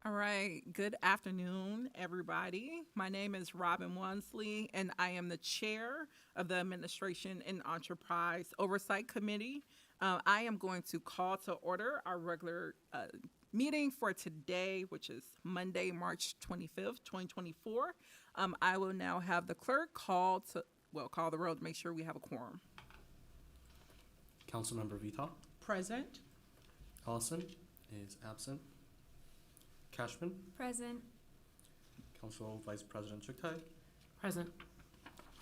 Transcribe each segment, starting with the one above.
All right. Good afternoon, everybody. My name is Robin Wansley, and I am the chair of the Administration and Enterprise Oversight Committee. I am going to call to order our regular meeting for today, which is Monday, March 25th, 2024. I will now have the clerk call the roll to make sure we have a quorum. Councilmember Vital. Present. Allison is absent. Cashman. Present. Council Vice President Chuktai. Present.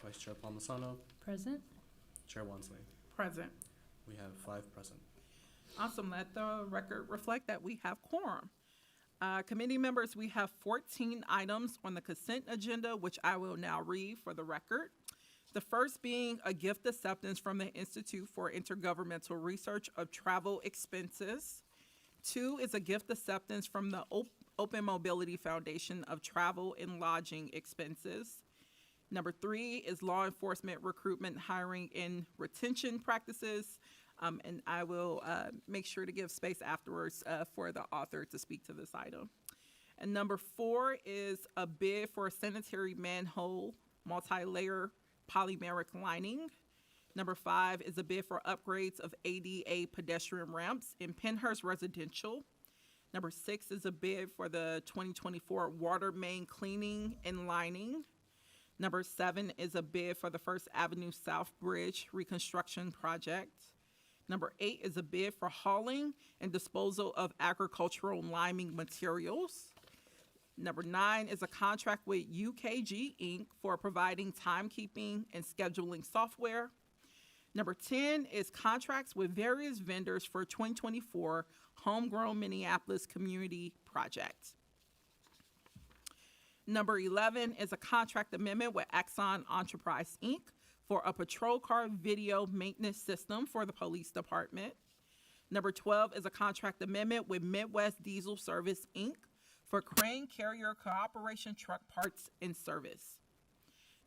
Vice Chair Palmisano. Present. Chair Wansley. Present. We have 5 present. Awesome. Let the record reflect that we have quorum. Committee members, we have 14 items on the consent agenda, which I will now read for the record. The first being a gift acceptance from the Institute for Intergovernmental Research of travel expenses. 2 is a gift acceptance from the Open Mobility Foundation of travel and lodging expenses. Number 3 is law enforcement recruitment, hiring, and retention practices. And I will make sure to give space afterwards for the author to speak to this item. And number 4 is a bid for a sanitary manhole multi-layer polymeric lining. Number 5 is a bid for upgrades of ADA pedestrian ramps in Pennhurst Residential. Number 6 is a bid for the 2024 water main cleaning and lining. Number 7 is a bid for the First Avenue South Bridge reconstruction project. Number 8 is a bid for hauling and disposal of agricultural liming materials. Number 9 is a contract with UKG Inc. for providing timekeeping and scheduling software. Number 10 is contracts with various vendors for 2024 Homegrown Minneapolis Community Project. Number 11 is a contract amendment with Axon Enterprise Inc. for a patrol car video maintenance system for the police department. Number 12 is a contract amendment with Midwest Diesel Service Inc. for crane carrier cooperation truck parts and service.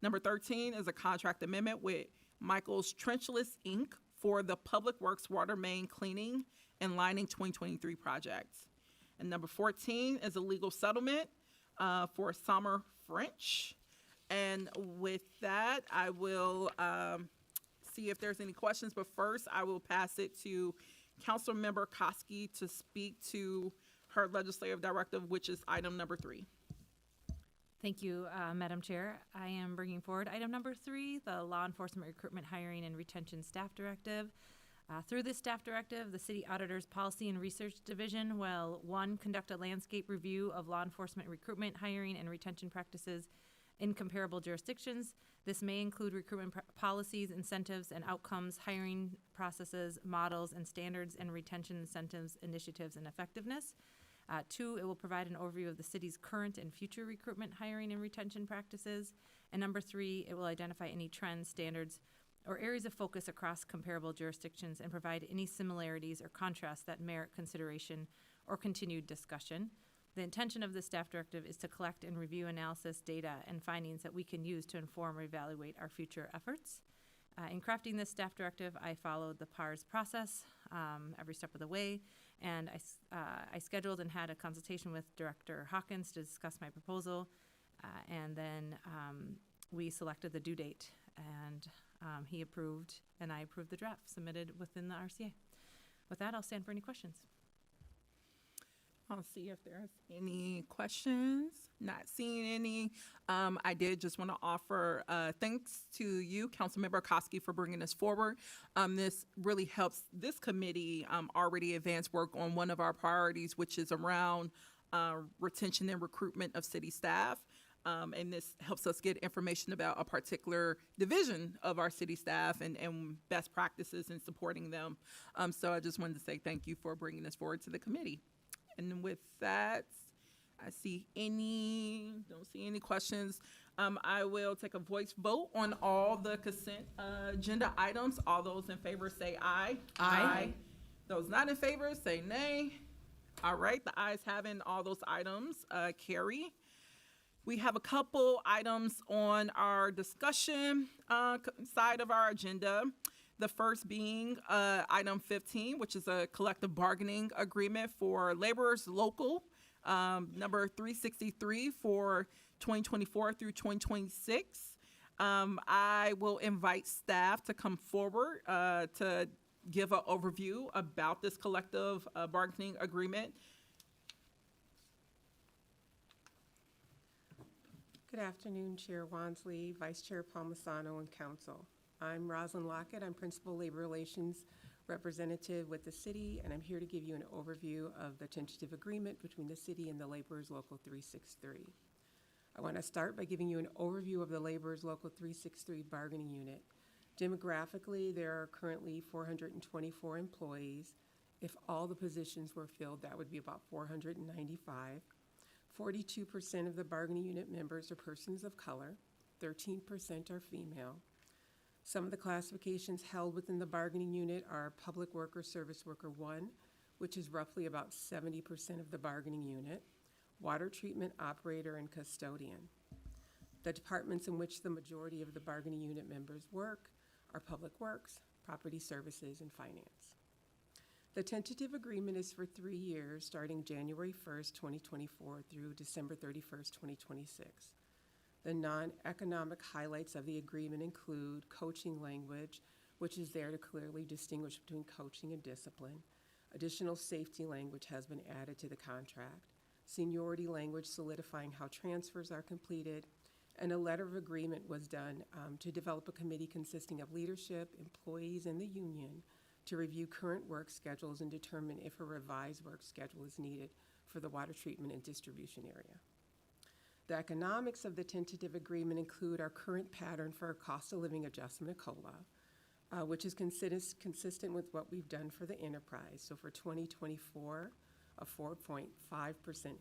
Number 13 is a contract amendment with Michael's Trenchless Inc. for the Public Works Water Main Cleaning and Lining 2023 project. And number 14 is a legal settlement for Summer French. And with that, I will see if there's any questions. But first, I will pass it to Councilmember Koski to speak to her legislative directive, which is item number 3. Thank you, Madam Chair. I am bringing forward item number 3, the Law Enforcement Recruitment, Hiring, and Retention Staff Directive. Through this staff directive, the City Auditor's Policy and Research Division will, 1, conduct a landscape review of law enforcement recruitment, hiring, and retention practices in comparable jurisdictions. This may include recruitment policies, incentives, and outcomes, hiring processes, models, and standards, and retention incentives, initiatives, and effectiveness. 2, it will provide an overview of the city's current and future recruitment, hiring, and retention practices. And number 3, it will identify any trends, standards, or areas of focus across comparable jurisdictions and provide any similarities or contrasts that merit consideration or continued discussion. The intention of the staff directive is to collect and review analysis, data, and findings that we can use to inform or evaluate our future efforts. In crafting this staff directive, I followed the PARS process every step of the way, and I scheduled and had a consultation with Director Hawkins to discuss my proposal, and then we selected the due date, and he approved, and I approved the draft submitted within the RCA. With that, I'll stand for any questions. I'll see if there's any questions. Not seeing any. I did just want to offer thanks to you, Councilmember Koski, for bringing this forward. This really helps this committee already advance work on one of our priorities, which is around retention and recruitment of city staff. And this helps us get information about a particular division of our city staff and best practices in supporting them. So I just wanted to say thank you for bringing this forward to the committee. And with that, I don't see any questions. I will take a voice vote on all the consent agenda items. All those in favor say aye. Aye. Those not in favor say nay. All right, the ayes having all those items carry. We have a couple items on our discussion side of our agenda. The first being item 15, which is a collective bargaining agreement for laborers local number 363 for 2024 through 2026. I will invite staff to come forward to give an overview about this collective bargaining agreement. Good afternoon, Chair Wansley, Vice Chair Palmisano, and Council. I'm Rosalind Lockett. I'm Principal Labor Relations Representative with the city, and I'm here to give you an overview of the tentative agreement between the city and the Laborers Local 363. I want to start by giving you an overview of the Laborers Local 363 bargaining unit. Demographically, there are currently 424 employees. If all the positions were filled, that would be about 495. 42% of the bargaining unit members are persons of color, 13% are female. Some of the classifications held within the bargaining unit are Public Worker Service Worker 1, which is roughly about 70% of the bargaining unit, Water Treatment Operator and Custodian. The departments in which the majority of the bargaining unit members work are Public Works, Property Services, and Finance. The tentative agreement is for 3 years, starting January 1st, 2024 through December 31st, 2026. The non-economic highlights of the agreement include coaching language, which is there to clearly distinguish between coaching and discipline. Additional safety language has been added to the contract. Seniority language solidifying how transfers are completed. And a letter of agreement was done to develop a committee consisting of leadership, employees, and the union to review current work schedules and determine if a revised work schedule is needed for the water treatment and distribution area. The economics of the tentative agreement include our current pattern for a cost of living adjustment, a COLA, which is consistent with what we've done for the enterprise. So for 2024, a 4.5%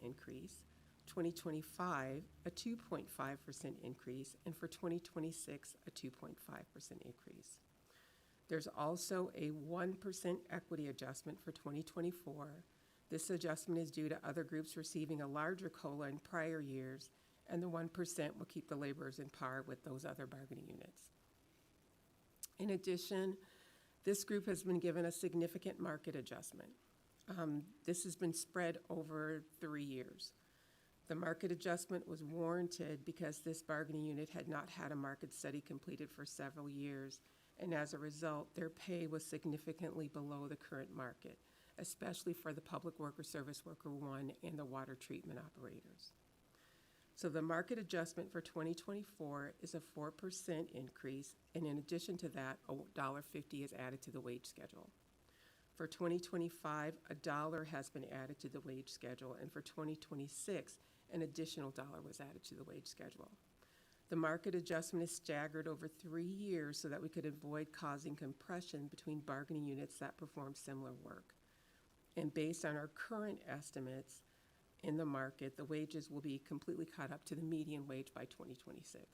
increase, 2025, a 2.5% increase, and for 2026, a 2.5% increase. There's also a 1% equity adjustment for 2024. This adjustment is due to other groups receiving a larger COLA in prior years, and the 1% will keep the laborers in par with those other bargaining units. In addition, this group has been given a significant market adjustment. This has been spread over 3 years. The market adjustment was warranted because this bargaining unit had not had a market study completed for several years, and as a result, their pay was significantly below the current market, especially for the Public Worker Service Worker 1 and the water treatment operators. So the market adjustment for 2024 is a 4% increase, and in addition to that, $1.50 is added to the wage schedule. For 2025, $1 has been added to the wage schedule, and for 2026, an additional $1 was added to the wage schedule. The market adjustment is staggered over 3 years so that we could avoid causing compression between bargaining units that perform similar work. And based on our current estimates in the market, the wages will be completely caught up to the median wage by 2026.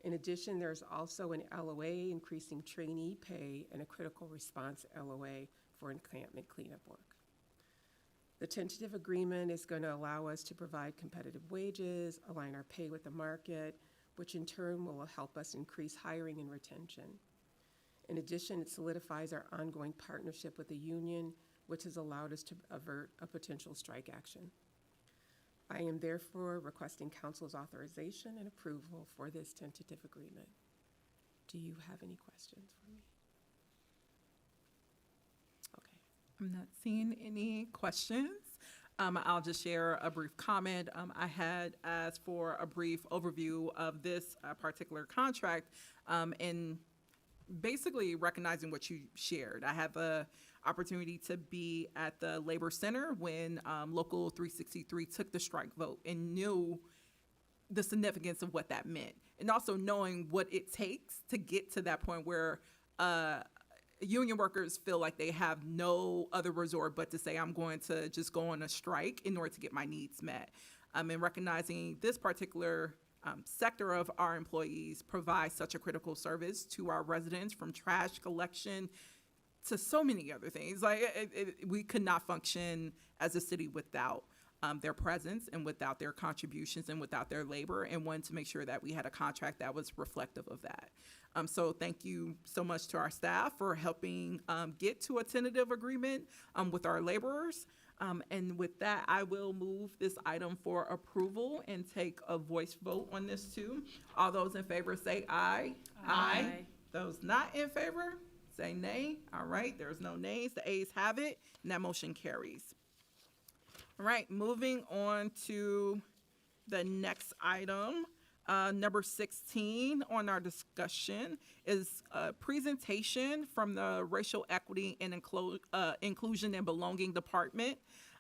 In addition, there's also an LOA increasing trainee pay and a critical response LOA for encampment cleanup work. The tentative agreement is going to allow us to provide competitive wages, align our pay with the market, which in turn will help us increase hiring and retention. In addition, it solidifies our ongoing partnership with the union, which has allowed us to avert a potential strike action. I am therefore requesting council's authorization and approval for this tentative agreement. Do you have any questions for me? Okay. I'm not seeing any questions. I'll just share a brief comment. I had asked for a brief overview of this particular contract and basically recognizing what you shared. I had the opportunity to be at the Labor Center when Local 363 took the strike vote and knew the significance of what that meant. And also knowing what it takes to get to that point where union workers feel like they have no other resort but to say, I'm going to just go on a strike in order to get my needs met. And recognizing this particular sector of our employees provides such a critical service to our residents, from trash collection to so many other things. We could not function as a city without their presence and without their contributions and without their labor, and wanted to make sure that we had a contract that was reflective of that. So thank you so much to our staff for helping get to a tentative agreement with our laborers. And with that, I will move this item for approval and take a voice vote on this too. All those in favor say aye. Aye. Those not in favor, say nay. All right, there's no nays. The ayes have it, and that motion carries. All right, moving on to the next item. Number 16 on our discussion is a presentation from the Racial Equity and Inclusion and Belonging Department.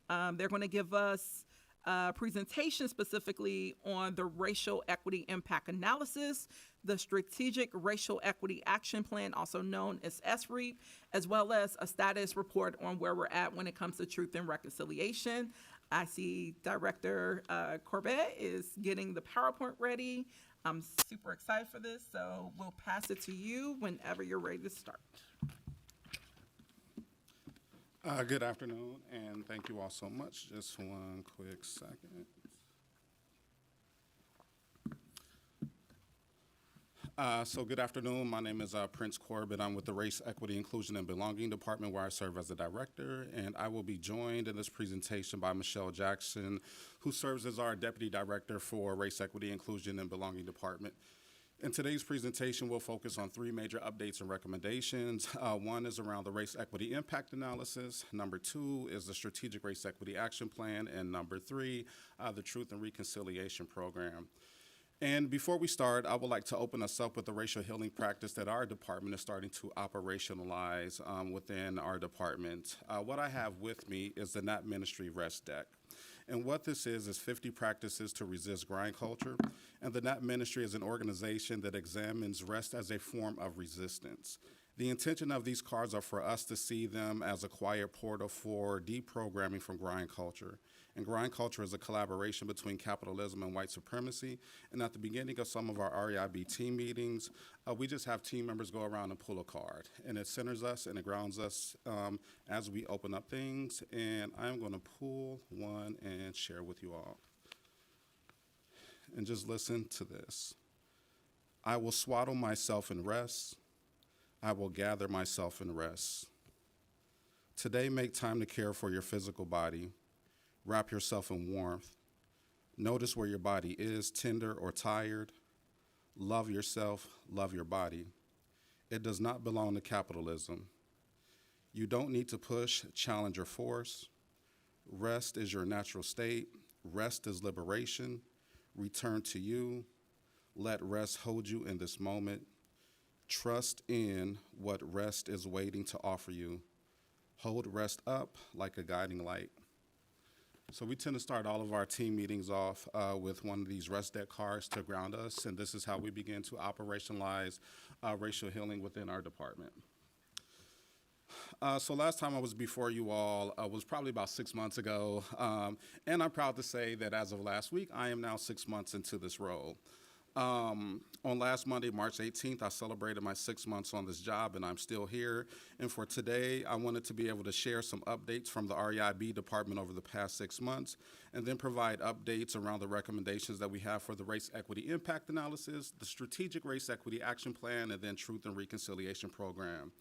They're going to give us a presentation specifically on the Racial Equity Impact Analysis, the Strategic Racial Equity Action Plan, also known as SREAP, as well as a status report on where we're at when it comes to truth and reconciliation. I see Director Corbett is getting the PowerPoint ready. I'm super excited for this, so we'll pass it to you whenever you're ready to start. Good afternoon, and thank you all so much. Just one quick second. So good afternoon. My name is Prince Corbett. I'm with the Race, Equity, Inclusion, and Belonging Department, where I serve as the director, and I will be joined in this presentation by Michelle Jackson, who serves as our Deputy Director for Race, Equity, Inclusion, and Belonging Department. In today's presentation, we'll focus on three major updates and recommendations. One is around the Race Equity Impact Analysis. Number two is the Strategic Race Equity Action Plan. And number three, the Truth and Reconciliation Program. And before we start, I would like to open us up with the racial healing practice that our department is starting to operationalize within our department. What I have with me is the NAP Ministry Rest Deck. And what this is 50 practices to resist grind culture. And the NAP Ministry is an organization that examines rest as a form of resistance. The intention of these cards are for us to see them as a quiet portal for deprogramming from grind culture. And grind culture is a collaboration between capitalism and white supremacy. And at the beginning of some of our REIB team meetings, we just have team members go around and pull a card. And it centers us and it grounds us as we open up things. And I'm going to pull one and share with you all. And just listen to this. I will swaddle myself in rest. I will gather myself in rest. Today, make time to care for your physical body. Wrap yourself in warmth. Notice where your body is, tender or tired. Love yourself, love your body. It does not belong to capitalism. You don't need to push, challenge, or force. Rest is your natural state. Rest is liberation. Return to you. Let rest hold you in this moment. Trust in what rest is waiting to offer you. Hold rest up like a guiding light. So we tend to start all of our team meetings off with one of these rest deck cards to ground us, and this is how we begin to operationalize racial healing within our department. So last time I was before you all was probably about 6 months ago, and I'm proud to say that as of last week, I am now 6 months into this role. On last Monday, March 18th, I celebrated my 6 months on this job, and I'm still here. And for today, I wanted to be able to share some updates from the REIB department over the past 6 months, and then provide updates around the recommendations that we have for the Race Equity Impact Analysis, the Strategic Race Equity Action Plan, and then Truth and Reconciliation Program.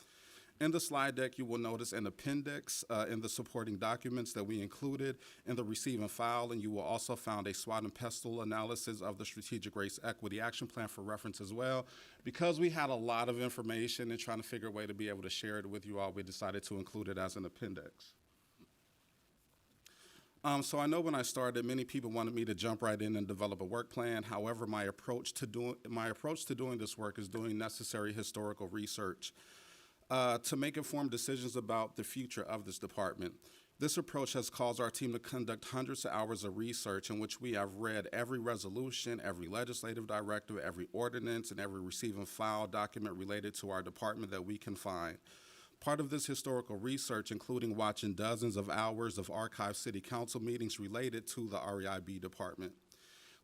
In the slide deck, you will notice an appendix in the supporting documents that we included in the receive and file, and you will also find a SWOT and pestle analysis of the Strategic Race Equity Action Plan for reference as well. Because we had a lot of information and trying to figure a way to be able to share it with you all, we decided to include it as an appendix. So I know when I started, many people wanted me to jump right in and develop a work plan. However, my approach to doing this work is doing necessary historical research to make informed decisions about the future of this department. This approach has caused our team to conduct hundreds of hours of research in which we have read every resolution, every legislative directive, every ordinance, and every receive and file document related to our department that we can find. Part of this historical research, including watching dozens of hours of archived city council meetings related to the REIB department.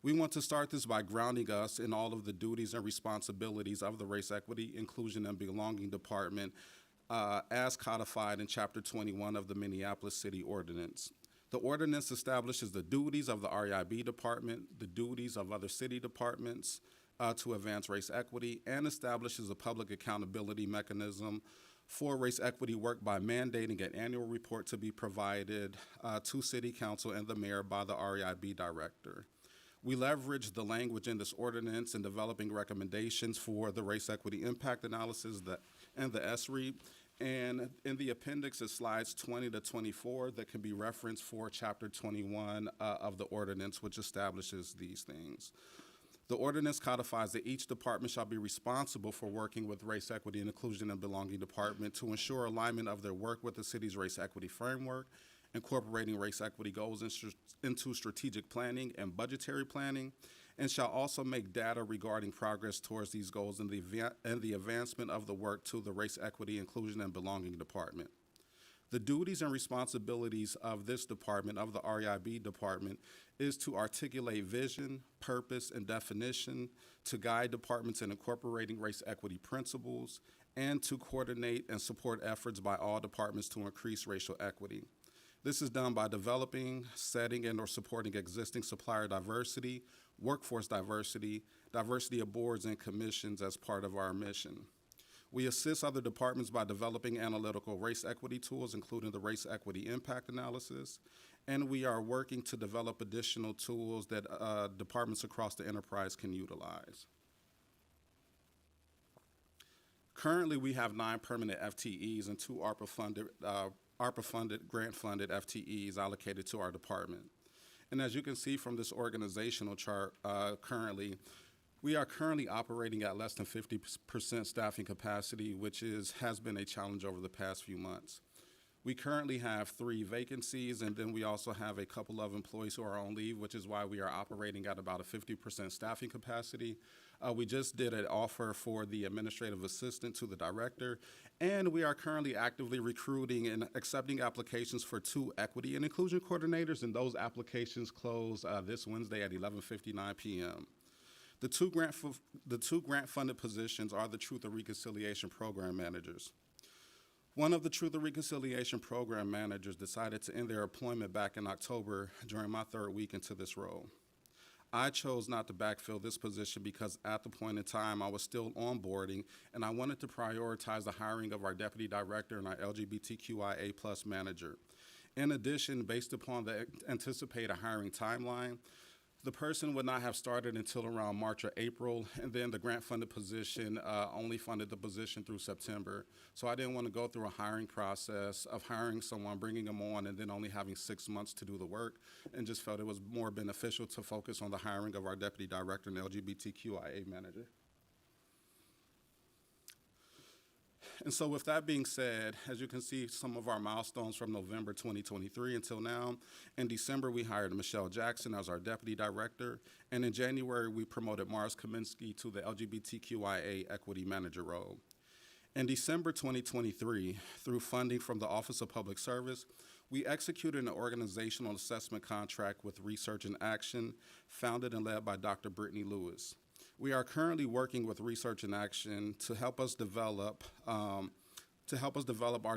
We want to start this by grounding us in all of the duties and responsibilities of the Race Equity, Inclusion, and Belonging Department as codified in Chapter 21 of the Minneapolis City Ordinance. The ordinance establishes the duties of the REIB department, the duties of other city departments to advance race equity, and establishes a public accountability mechanism for race equity work by mandating an annual report to be provided to City Council and the mayor by the REIB director. We leveraged the language in this ordinance in developing recommendations for the race equity impact analysis and the SREIT. And in the appendix is slides 20 to 24 that can be referenced for chapter 21 of the ordinance, which establishes these things. The ordinance codifies that each department shall be responsible for working with race equity and inclusion and belonging department to ensure alignment of their work with the city's race equity framework, incorporating race equity goals into strategic planning and budgetary planning, and shall also make data regarding progress towards these goals and the advancement of the work to the race equity, inclusion, and belonging department. The duties and responsibilities of this department, of the REIB department, is to articulate vision, purpose, and definition, to guide departments in incorporating race equity principles, and to coordinate and support efforts by all departments to increase racial equity. This is done by developing, setting, and/or supporting existing supplier diversity, workforce diversity, diversity of boards and commissions as part of our mission. We assist other departments by developing analytical race equity tools, including the race equity impact analysis, and we are working to develop additional tools that departments across the enterprise can utilize. Currently, we have 9 permanent FTEs and 2 ARPA-funded, grant-funded FTEs allocated to our department. And as you can see from this organizational chart we are currently operating at less than 50% staffing capacity, which has been a challenge over the past few months. We currently have 3 vacancies, and then we also have a couple of employees who are on leave, which is why we are operating at about a 50% staffing capacity. We just did an offer for the administrative assistant to the director, and we are currently actively recruiting and accepting applications for 2 equity and inclusion coordinators, and those applications close this Wednesday at 11:59 p.m. The two grant-funded positions are the Truth and Reconciliation Program managers. One of the Truth and Reconciliation Program managers decided to end their employment back in October during my 3rd week into this role. I chose not to backfill this position because at the point in time I was still onboarding, and I wanted to prioritize the hiring of our deputy director and our LGBTQIA+ manager. In addition, based upon the anticipated hiring timeline, the person would not have started until around March or April, and then the grant-funded position only funded the position through September. So I didn't want to go through a hiring process of hiring someone, bringing them on, and then only having 6 months to do the work, and just felt it was more beneficial to focus on the hiring of our deputy director and LGBTQIA manager. And so with that being said, as you can see some of our milestones from November 2023 until now, in December we hired Michelle Jackson as our deputy director, and in January we promoted Mars Kaminsky to the LGBTQIA equity manager role. In December 2023, through funding from the Office of Public Service, we executed an organizational assessment contract with Research in Action, founded and led by Dr. Brittany Lewis. We are currently working with Research in Action to help us develop our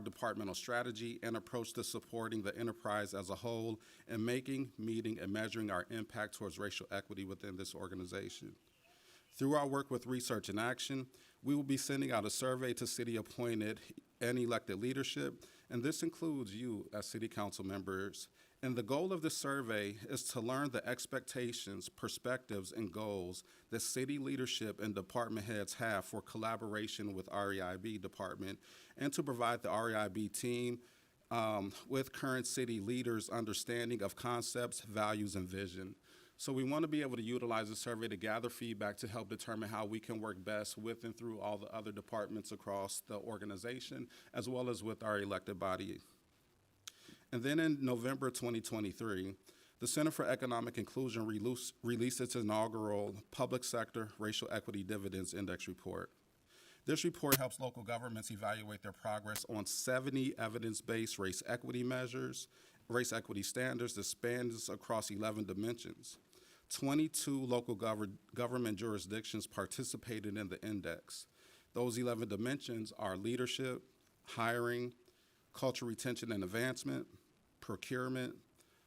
departmental strategy and approach to supporting the enterprise as a whole and making, meeting, and measuring our impact towards racial equity within this organization. Through our work with Research in Action, we will be sending out a survey to city-appointed and elected leadership, and this includes you as city council members. And the goal of this survey is to learn the expectations, perspectives, and goals that city leadership and department heads have for collaboration with REIB department, and to provide the REIB team with current city leaders' understanding of concepts, values, and vision. So we want to be able to utilize the survey to gather feedback to help determine how we can work best with and through all the other departments across the organization, as well as with our elected body. And then in November 2023, the Center for Economic Inclusion released its inaugural Public Sector Racial Equity Dividends Index report. This report helps local governments evaluate their progress on 70 evidence-based race equity measures, race equity standards that spans across 11 dimensions. 22 local government jurisdictions participated in the index. Those 11 dimensions are leadership, hiring, culture retention and advancement, procurement,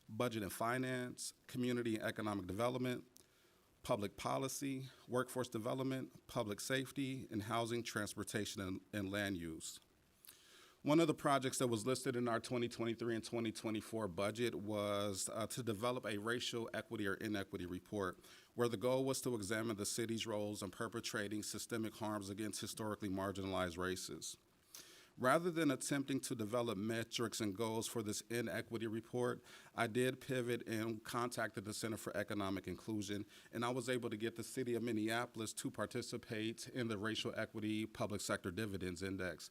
budget and finance, community and economic development, public policy, workforce development, public safety, and housing, transportation, and land use. One of the projects that was listed in our 2023 and 2024 budget was to develop a racial equity or inequity report, where the goal was to examine the city's roles in perpetrating systemic harms against historically marginalized races. Rather than attempting to develop metrics and goals for this inequity report, I did pivot and contacted the Center for Economic Inclusion, and I was able to get the City of Minneapolis to participate in the Racial Equity Public Sector Dividends Index.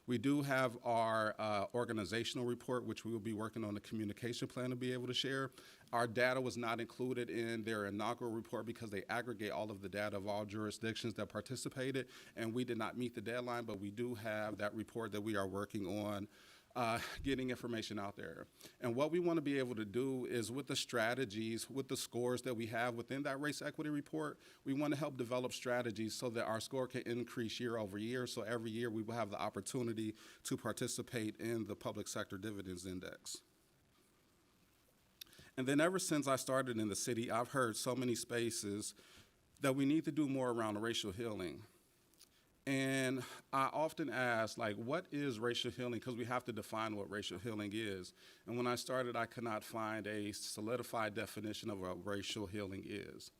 We do have our organizational report, which we will be working on the communication plan to be able to share. Our data was not included in their inaugural report because they aggregate all of the data of all jurisdictions that participated, and we did not meet the deadline, but we do have that report that we are working on getting information out there. And what we want to be able to do is with the strategies, with the scores that we have within that race equity report, we want to help develop strategies so that our score can increase year over year. So every year we will have the opportunity to participate in the Public Sector Dividends Index. And then ever since I started in the city, I've heard so many spaces that we need to do more around racial healing. And I often ask, like, what is racial healing? Because we have to define what racial healing is. And when I started, I could not find a solidified definition of what racial healing is.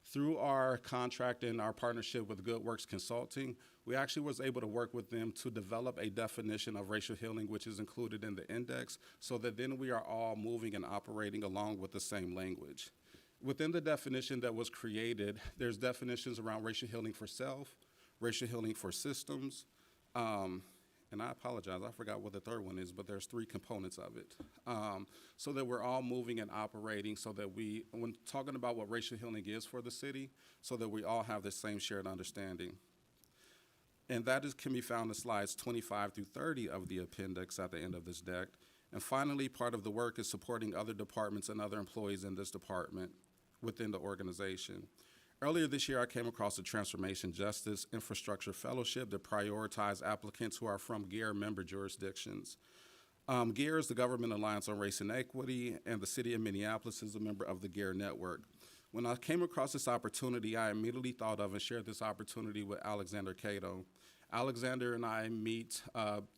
Through our contract and our partnership with Good Works Consulting, we actually was able to work with them to develop a definition of racial healing, which is included in the index, so that then we are all moving and operating along with the same language. Within the definition that was created, there's definitions around racial healing for self, racial healing for systems, and I apologize, I forgot what the third one is, but there's 3 components of it. So that we're all moving and operating so that when talking about what racial healing is for the city, so that we all have the same shared understanding. And that can be found in slides 25 through 30 of the appendix at the end of this deck. And finally, part of the work is supporting other departments and other employees in this department within the organization. Earlier this year, I came across the Transformation Justice Infrastructure Fellowship that prioritized applicants who are from GARE member jurisdictions. GARE is the Government Alliance on Race and Equity, and the City of Minneapolis is a member of the GARE network. When I came across this opportunity, I immediately thought of and shared this opportunity with Alexander Cato. Alexander and I meet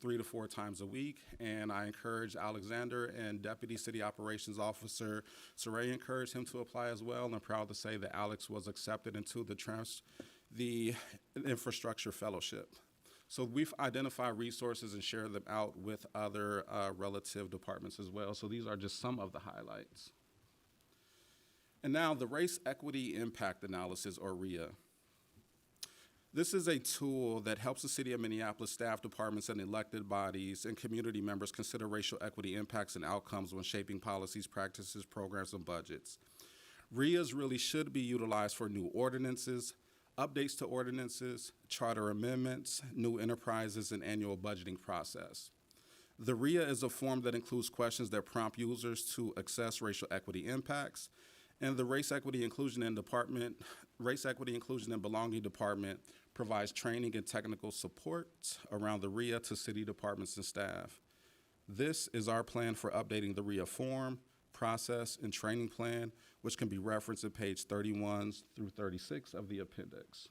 3 to 4 times a week, and I encourage Alexander and Deputy City Operations Officer Saray encouraged him to apply as well, and I'm proud to say that Alex was accepted into the Infrastructure Fellowship. So we've identified resources and shared them out with other relative departments as well. So these are just some of the highlights. And now the Race Equity Impact Analysis, or REIA. This is a tool that helps the City of Minneapolis staff departments and elected bodies and community members consider racial equity impacts and outcomes when shaping policies, practices, programs, and budgets. REIAs really should be utilized for new ordinances, updates to ordinances, charter amendments, new enterprises, and annual budgeting process. The REIA is a form that includes questions that prompt users to assess racial equity impacts, and the Race Equity Inclusion and Belonging Department provides training and technical support around the REIA to city departments and staff. This is our plan for updating the REIA form, process, and training plan, which can be referenced at page 31 through 36 of the appendix.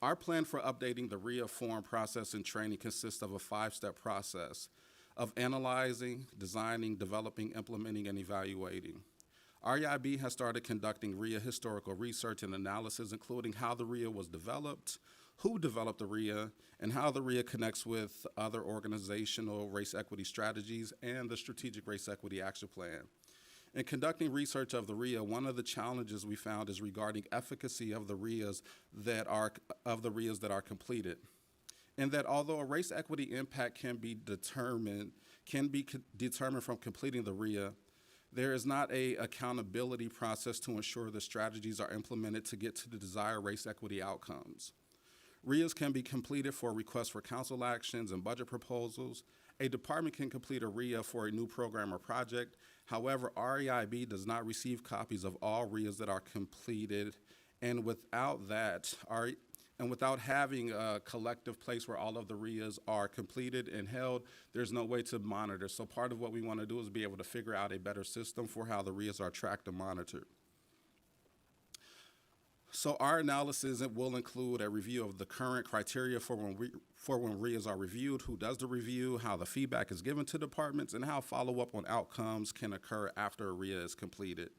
Our plan for updating the REIA form, process, and training consists of a 5-step process of analyzing, designing, developing, implementing, and evaluating. REIB has started conducting REIA historical research and analysis, including how the REIA was developed, who developed the REIA, and how the REIA connects with other organizational race equity strategies and the Strategic Race Equity Action Plan. In conducting research of the REIA, one of the challenges we found is regarding efficacy of the REIAs that are completed. And that although a race equity impact can be determined from completing the REIA, there is not an accountability process to ensure the strategies are implemented to get to the desired race equity outcomes. REIAs can be completed for requests for council actions and budget proposals. A department can complete a REIA for a new program or project. However, REIB does not receive copies of all REIAs that are completed, and without having a collective place where all of the REIAs are completed and held, there's no way to monitor. So part of what we want to do is be able to figure out a better system for how the REIAs are tracked and monitored. So our analysis, it will include a review of the current criteria for when RIAs are reviewed, who does the review, how the feedback is given to departments, and how follow-up on outcomes can occur after a RIA is completed.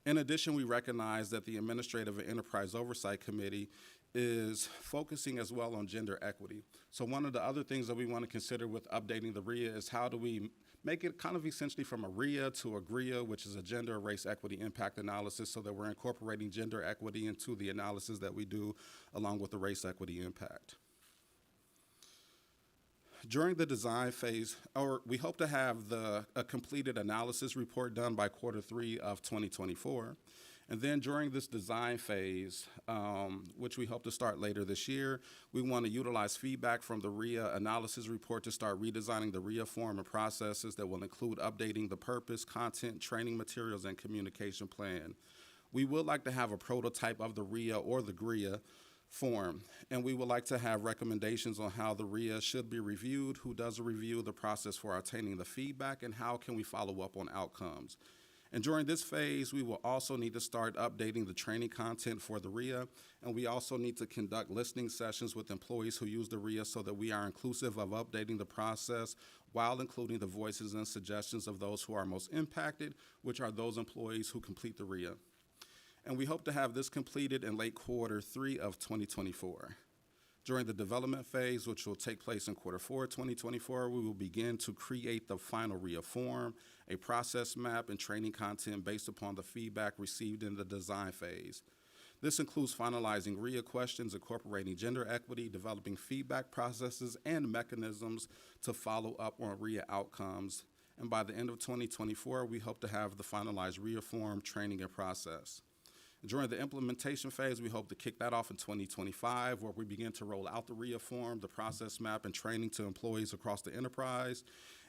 In addition, we recognize that the Administrative and Enterprise Oversight Committee is focusing as well on gender equity. So one of the other things that we want to consider with updating the RIA is how do we make it kind of essentially from a RIA to a GRIA, which is a gender race equity impact analysis, so that we're incorporating gender equity into the analysis that we do along with the race equity impact. During the design phase, or we hope to have a completed analysis report done by Q3 of 2024. And then during this design phase, which we hope to start later this year, we want to utilize feedback from the RIA analysis report to start redesigning the RIA form and processes that will include updating the purpose, content, training materials, and communication plan. We would like to have a prototype of the RIA or the GRIA form, and we would like to have recommendations on how the RIA should be reviewed, who does a review, the process for obtaining the feedback, and how can we follow up on outcomes. And during this phase, we will also need to start updating the training content for the RIA, and we also need to conduct listening sessions with employees who use the RIA so that we are inclusive of updating the process while including the voices and suggestions of those who are most impacted, which are those employees who complete the RIA. And we hope to have this completed in late Q3 of 2024. During the development phase, which will take place in Q4 2024, we will begin to create the final RIA form, a process map, and training content based upon the feedback received in the design phase. This includes finalizing RIA questions, incorporating gender equity, developing feedback processes and mechanisms to follow up on RIA outcomes. And by the end of 2024, we hope to have the finalized RIA form, training, and process. During the implementation phase, we hope to kick that off in 2025, where we begin to roll out the RIA form, the process map, and training to employees across the enterprise.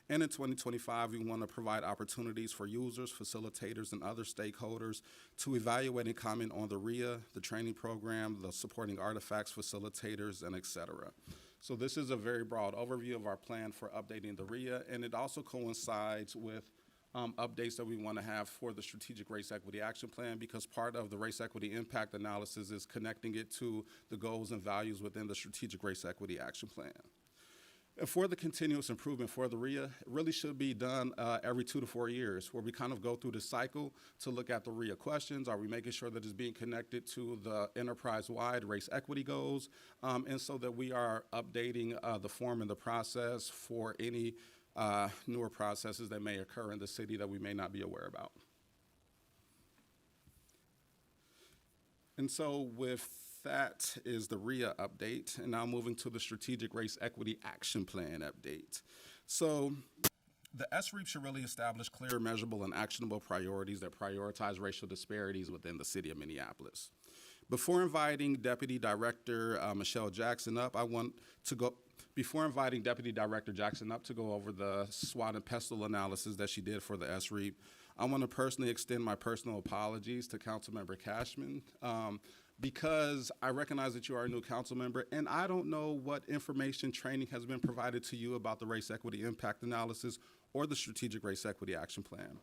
And in 2025, we want to provide opportunities for users, facilitators, and other stakeholders to evaluate and comment on the RIA, the training program, the supporting artifacts, facilitators, and et cetera. So this is a very broad overview of our plan for updating the RIA, and it also coincides with updates that we want to have for the Strategic Race Equity Action Plan, because part of the race equity impact analysis is connecting it to the goals and values within the Strategic Race Equity Action Plan. And for the continuous improvement for the RIA, it really should be done every 2 to 4 years, where we kind of go through the cycle to look at the RIA questions. Are we making sure that it's being connected to the enterprise-wide race equity goals, and so that we are updating the form and the process for any newer processes that may occur in the city that we may not be aware about. And so with that is the RIA update, and now moving to the Strategic Race Equity Action Plan update. So the SREAP should really establish clear, measurable, and actionable priorities that prioritize racial disparities within the city of Minneapolis. Before inviting Deputy Director Michelle Jackson up, Before inviting Deputy Director Jackson up to go over the SWOT and pestle analysis that she did for the SREAP, I want to personally extend my personal apologies to Councilmember Cashman, because I recognize that you are a new council member, and I don't know what information training has been provided to you about the race equity impact analysis or the Strategic Race Equity Action Plan.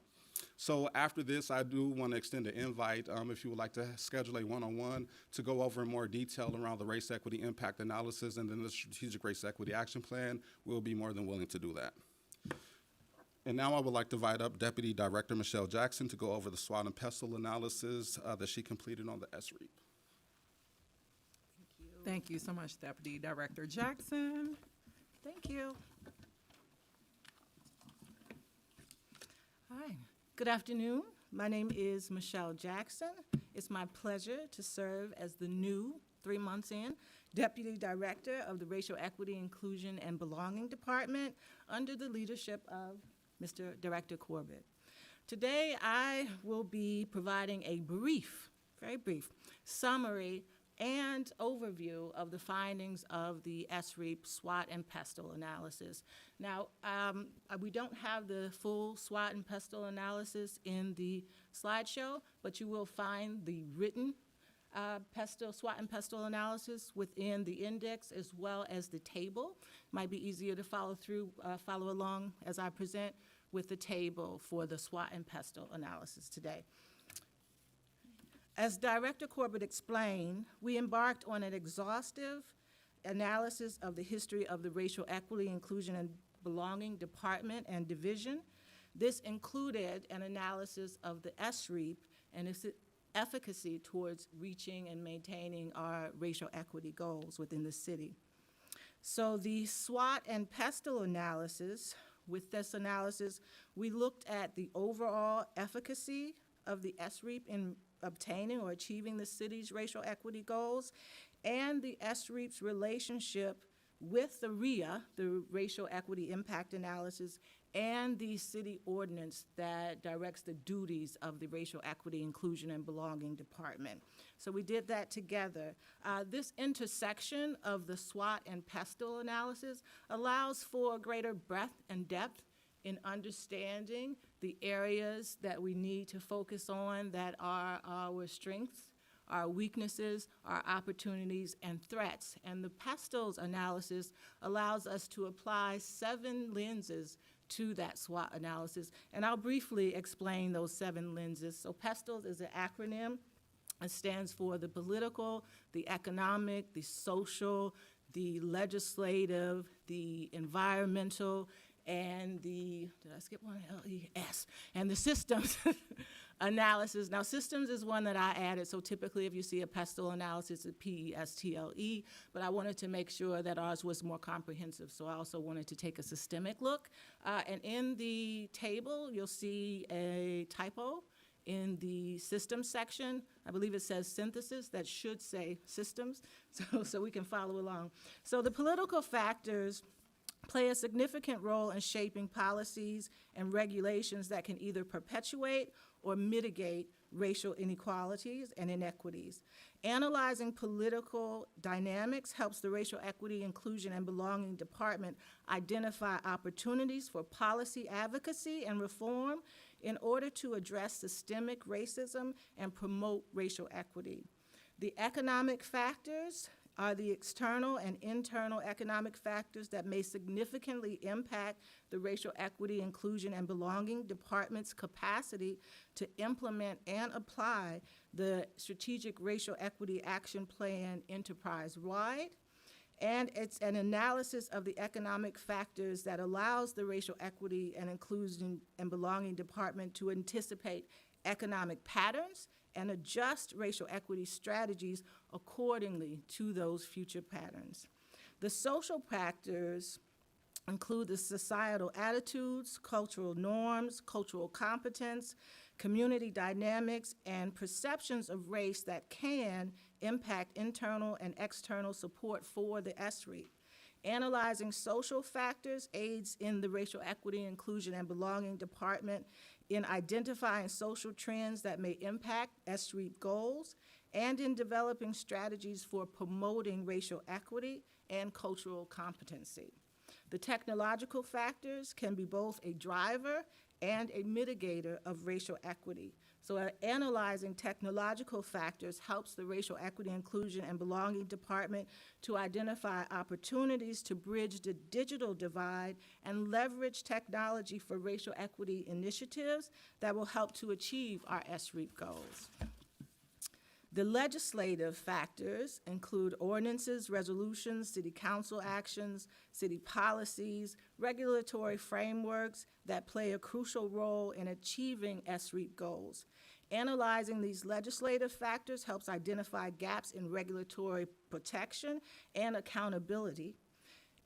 So after this, I do want to extend an invite, if you would like to schedule a one-on-one to go over in more detail around the race equity impact analysis and then the Strategic Race Equity Action Plan. We'll be more than willing to do that. And now I would like to invite up Deputy Director Michelle Jackson to go over the SWOT and pestle analysis that she completed on the SREAP. Thank you so much, Deputy Director Jackson. Thank you. Hi. Good afternoon. My name is Michelle Jackson. It's my pleasure to serve as the new, 3 months in, Deputy Director of the Racial Equity, Inclusion, and Belonging Department under the leadership of Mr. Director Corbett. Today, I will be providing a brief, very brief, summary and overview of the findings of the SREAP SWOT and pestle analysis. Now, we don't have the full SWOT and pestle analysis in the slideshow, but you will find the written SWOT and pestle analysis within the index as well as the table. Might be easier to follow along as I present with the table for the SWOT and pestle analysis today. As Director Corbett explained, we embarked on an exhaustive analysis of the history of the Racial Equity, Inclusion, and Belonging Department and Division. This included an analysis of the SREAP and its efficacy towards reaching and maintaining our racial equity goals within the city. So the SWOT and PESTEL analysis, with this analysis, we looked at the overall efficacy of the SREAP in obtaining or achieving the city's racial equity goals, and the SREAP's relationship with the REIA, the Racial Equity Impact Analysis, and the city ordinance that directs the duties of the Racial Equity, Inclusion, and Belonging Department. So we did that together. This intersection of the SWOT and PESTEL analysis allows for greater breadth and depth in understanding the areas that we need to focus on that are our strengths, our weaknesses, our opportunities, and threats. And the PESTEL's analysis allows us to apply 7 lenses to that SWOT analysis. And I'll briefly explain those 7 lenses. So PESTEL is an acronym. It stands for the political, the economic, the social, the legislative, the environmental, and the, did I skip one? LES, and the systems analysis. Now, systems is one that I added, so typically if you see a PESTEL analysis, it's PESTLE, but I wanted to make sure that ours was more comprehensive, so I also wanted to take a systemic look. And in the table, you'll see a typo in the systems section. I believe it says synthesis. That should say systems, so we can follow along. So the political factors play a significant role in shaping policies and regulations that can either perpetuate or mitigate racial inequalities and inequities. Analyzing political dynamics helps the Racial Equity, Inclusion, and Belonging Department identify opportunities for policy advocacy and reform in order to address systemic racism and promote racial equity. The economic factors are the external and internal economic factors that may significantly impact the Racial Equity, Inclusion, and Belonging Department's capacity to implement and apply the Strategic Racial Equity Action Plan enterprise-wide. And it's an analysis of the economic factors that allows the Racial Equity and Inclusion and Belonging Department to anticipate economic patterns and adjust racial equity strategies accordingly to those future patterns. The social factors include the societal attitudes, cultural norms, cultural competence, community dynamics, and perceptions of race that can impact internal and external support for the SREAP. Analyzing social factors aids in the Racial Equity, Inclusion, and Belonging Department in identifying social trends that may impact SREAP goals and in developing strategies for promoting racial equity and cultural competency. The technological factors can be both a driver and a mitigator of racial equity. So analyzing technological factors helps the Racial Equity, Inclusion, and Belonging Department to identify opportunities to bridge the digital divide and leverage technology for racial equity initiatives that will help to achieve our SREAP goals. The legislative factors include ordinances, resolutions, city council actions, city policies, regulatory frameworks that play a crucial role in achieving SREAP goals. Analyzing these legislative factors helps identify gaps in regulatory protection and accountability,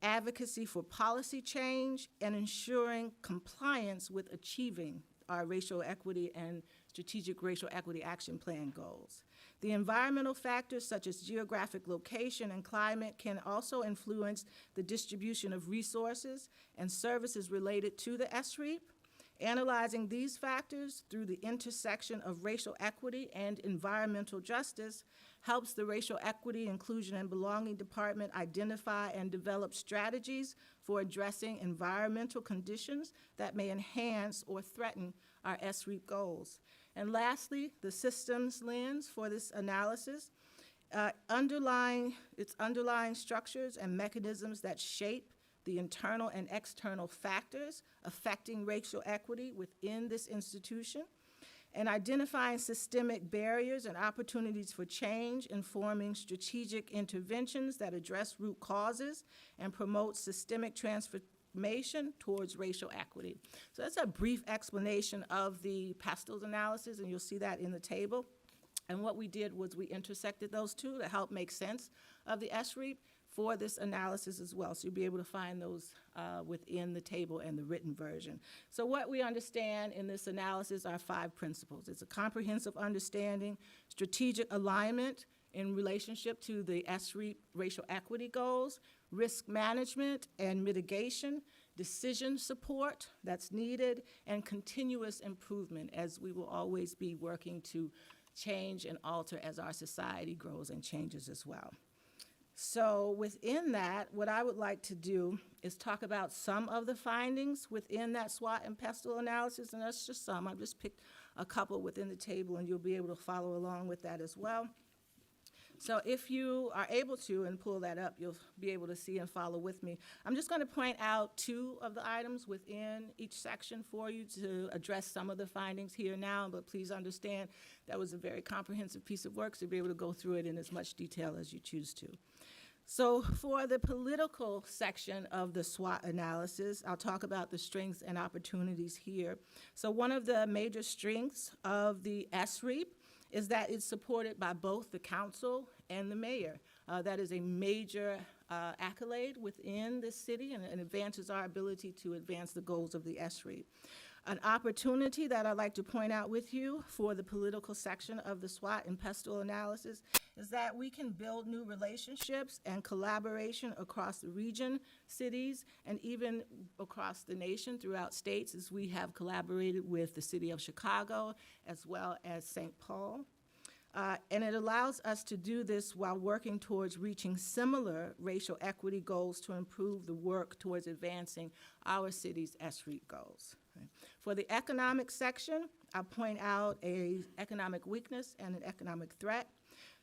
advocacy for policy change, and ensuring compliance with achieving our racial equity and Strategic Racial Equity Action Plan goals. The environmental factors such as geographic location and climate can also influence the distribution of resources and services related to the SREAP. Analyzing these factors through the intersection of racial equity and environmental justice helps the Racial Equity, Inclusion, and Belonging Department identify and develop strategies for addressing environmental conditions that may enhance or threaten our SREAP goals. And lastly, the systems lens for this analysis, underlying structures and mechanisms that shape the internal and external factors affecting racial equity within this institution. and identifying systemic barriers and opportunities for change, informing strategic interventions that address root causes and promote systemic transformation towards racial equity. So that's a brief explanation of the pastels analysis, and you'll see that in the table. And what we did was we intersected those two to help make sense of the SREAP for this analysis as well. So you'll be able to find those within the table and the written version. So what we understand in this analysis are 5 principles. It's a comprehensive understanding, strategic alignment in relationship to the SREAP racial equity goals, risk management and mitigation, decision support that's needed, and continuous improvement, as we will always be working to change and alter as our society grows and changes as well. So within that, what I would like to do is talk about some of the findings within that SWOT and pestle analysis, and that's just some. I've just picked a couple within the table, and you'll be able to follow along with that as well. So if you are able to, and pull that up, you'll be able to see and follow with me. I'm just going to point out 2 of the items within each section for you to address some of the findings here now, but please understand that was a very comprehensive piece of work, so you'll be able to go through it in as much detail as you choose to. So for the political section of the SWOT analysis, I'll talk about the strengths and opportunities here. So one of the major strengths of the SREAP is that it's supported by both the council and the mayor. That is a major accolade within the city, and it advances our ability to advance the goals of the SREAP. An opportunity that I'd like to point out with you for the political section of the SWOT and pestle analysis is that we can build new relationships and collaboration across the region, cities, and even across the nation throughout states, as we have collaborated with the city of Chicago as well as St. Paul. And it allows us to do this while working towards reaching similar racial equity goals to improve the work towards advancing our city's SREAP goals. Okay. For the economic section, I'll point out an economic weakness and an economic threat.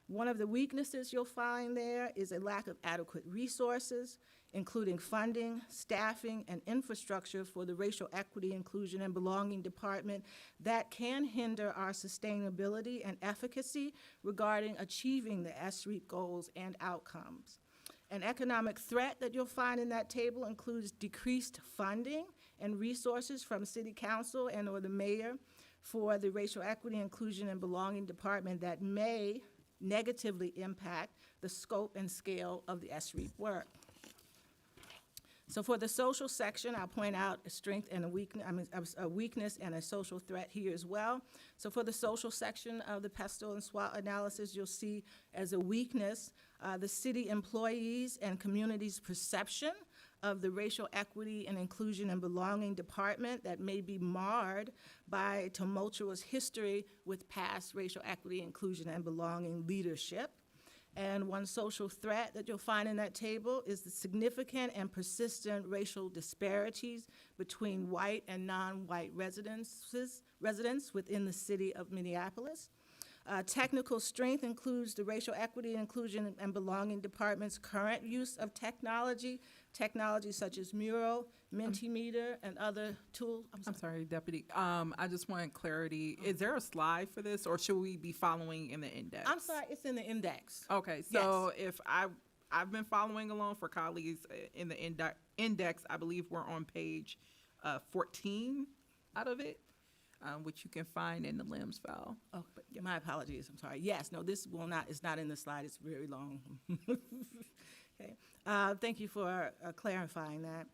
One of the weaknesses you'll find there is a lack of adequate resources, including funding, staffing, and infrastructure for the Racial Equity, Inclusion, and Belonging Department that can hinder our sustainability and efficacy regarding achieving the SREAP goals and outcomes. An economic threat that you'll find in that table includes decreased funding and resources from City Council and or the mayor for the Racial Equity, Inclusion, and Belonging Department that may negatively impact the scope and scale of the SREAP work. So for the social section, I'll point out a strength and a weakness and a social threat here as well. So for the social section of the pestle and SWOT analysis, you'll see as a weakness the city employees and community's perception of the Racial Equity and Inclusion and Belonging Department that may be marred by a tumultuous history with past racial equity, inclusion, and belonging leadership. And one social threat that you'll find in that table is the significant and persistent racial disparities between white and non-white residents within the city of Minneapolis. Technical strength includes the Racial Equity, Inclusion, and Belonging Department's current use of technology such as Mural, Mentimeter, and other tools. I'm sorry, Deputy. I just wanted clarity. Is there a slide for this, or should we be following in the index? I'm sorry, it's in the index. Okay, so if I've been following along for colleagues in the index, I believe we're on page 14 out of it, which you can find in the LIMS file. Oh, but yeah, my apologies, I'm sorry. Yes, no, this will not, it's not in the slide, it's very long. Okay, thank you for clarifying that.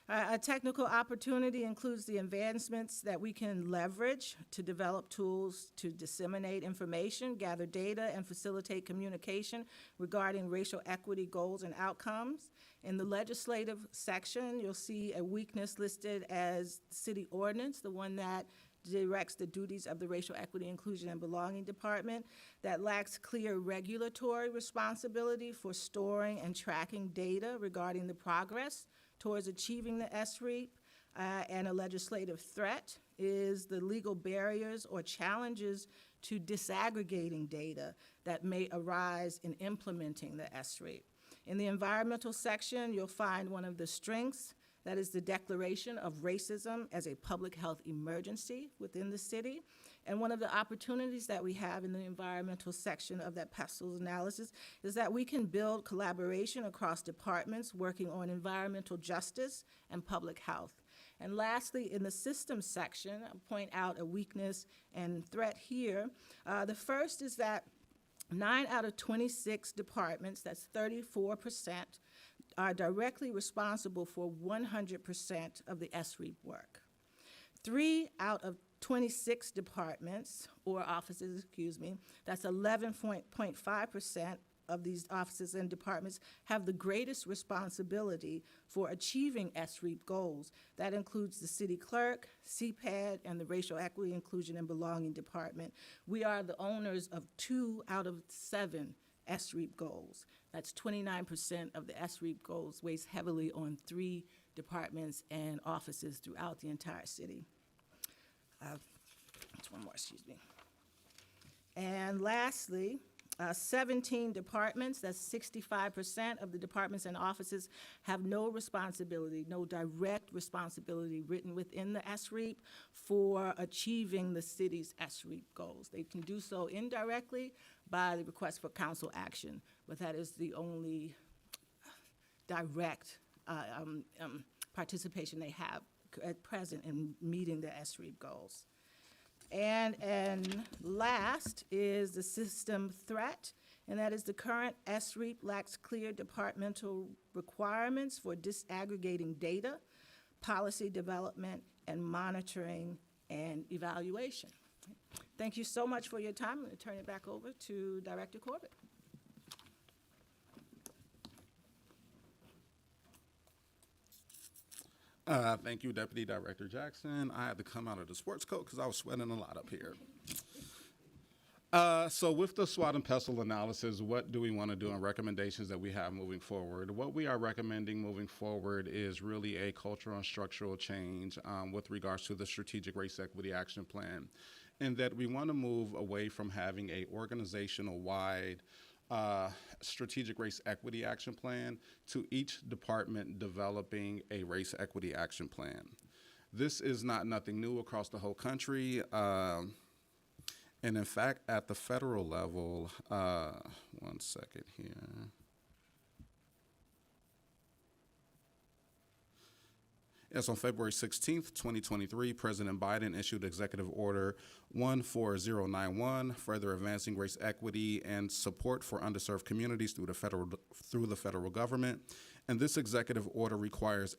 A technical opportunity includes the advancements that we can leverage to develop tools to disseminate information, gather data, and facilitate communication regarding racial equity goals and outcomes. In the legislative section, you'll see a weakness listed as city ordinance, the one that directs the duties of the Racial Equity, Inclusion, and Belonging Department, that lacks clear regulatory responsibility for storing and tracking data regarding the progress towards achieving the SREAP, and a legislative threat is the legal barriers or challenges to disaggregating data that may arise in implementing the SREAP. In the environmental section, you'll find one of the strengths That is the declaration of racism as a public health emergency within the city. And one of the opportunities that we have in the environmental section of that PESTLES analysis is that we can build collaboration across departments working on environmental justice and public health. And lastly, in the systems section, I'll point out a weakness and threat here. The first is that 9 out of 26 departments, that's 34%, are directly responsible for 100% of the SREAP work. 3 out of 26 departments, or offices, excuse me, that's 11.5% of these offices and departments have the greatest responsibility for achieving SREAP goals. That includes the city clerk, CPAD, and the Racial Equity, Inclusion, and Belonging Department. We are the owners of 2 out of 7 SREAP goals. That's 29% of the SREAP goals, weighs heavily on 3 departments and offices throughout the entire city. That's one more, excuse me. And lastly, 17 departments, that's 65% of the departments and offices, have no responsibility, no direct responsibility written within the SREAP for achieving the city's SREAP goals. They can do so indirectly by the request for council action, but that is the only direct participation they have at present in meeting the SREAP goals. And last is the system threat, and that is the current SREAP lacks clear departmental requirements for disaggregating data, policy development, and monitoring and evaluation. Thank you so much for your time. I'm going to turn it back over to Director Corbett. Thank you, Deputy Director Jackson. I had to come out of the sports coat because I was sweating a lot up here. So with the SWOT and PESTLE analysis, what do we want to do and recommendations that we have moving forward? What we are recommending moving forward is really a cultural and structural change with regards to the Strategic Race Equity Action Plan, in that we want to move away from having a organizational-wide Strategic Race Equity Action Plan to each department developing a race equity action plan. This is nothing new across the whole country. And in fact, at the federal level, one second here. Yes, on February 16th, 2023, President Biden issued Executive Order 14091, further advancing race equity and support for underserved communities through the federal government. And this executive order requires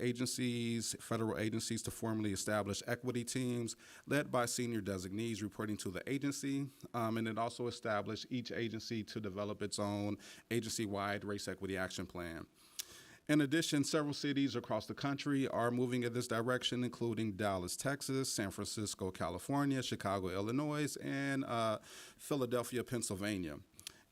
federal agencies to formally establish equity teams led by senior designees reporting to the agency. And it also established each agency to develop its own agency-wide race equity action plan. In addition, several cities across the country are moving in this direction, including Dallas, Texas, San Francisco, California, Chicago, Illinois, and Philadelphia, Pennsylvania.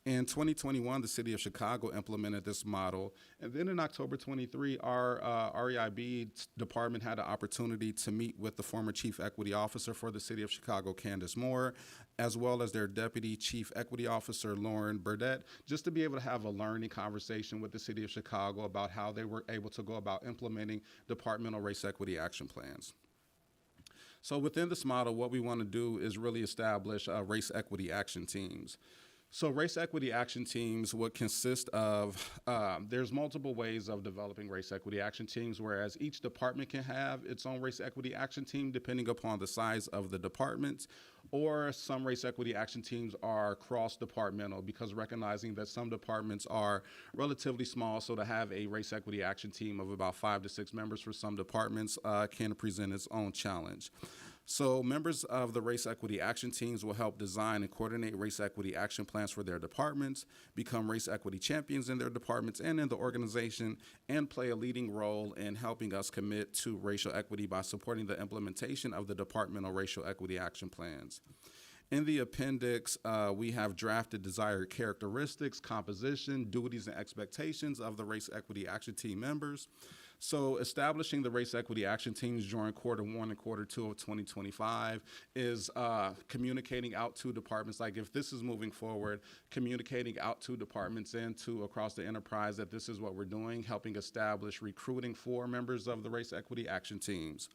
In 2021, the city of Chicago implemented this model. And then in October 23, our REIB department had an opportunity to meet with the former chief equity officer for the city of Chicago, Candace Moore, as well as their deputy chief equity officer, Lauren Burdett, just to be able to have a learning conversation with the city of Chicago about how they were able to go about implementing departmental race equity action plans. So within this model, what we want to do is really establish race equity action teams. So race equity action teams would consist of, there's multiple ways of developing race equity action teams, whereas each department can have its own race equity action team depending upon the size of the department, or some race equity action teams are cross-departmental because recognizing that some departments are relatively small, so to have a race equity action team of about 5 to 6 members for some departments can present its own challenge. So members of the race equity action teams will help design and coordinate race equity action plans for their departments, become race equity champions in their departments and in the organization, and play a leading role in helping us commit to racial equity by supporting the implementation of the departmental racial equity action plans. In the appendix, we have drafted desired characteristics, composition, duties, and expectations of the race equity action team members. So establishing the race equity action teams during Q1 and Q2 of 2025 is communicating out to departments, like if this is moving forward, communicating out to departments and to across the enterprise that this is what we're doing, helping establish recruiting for members of the race equity action teams.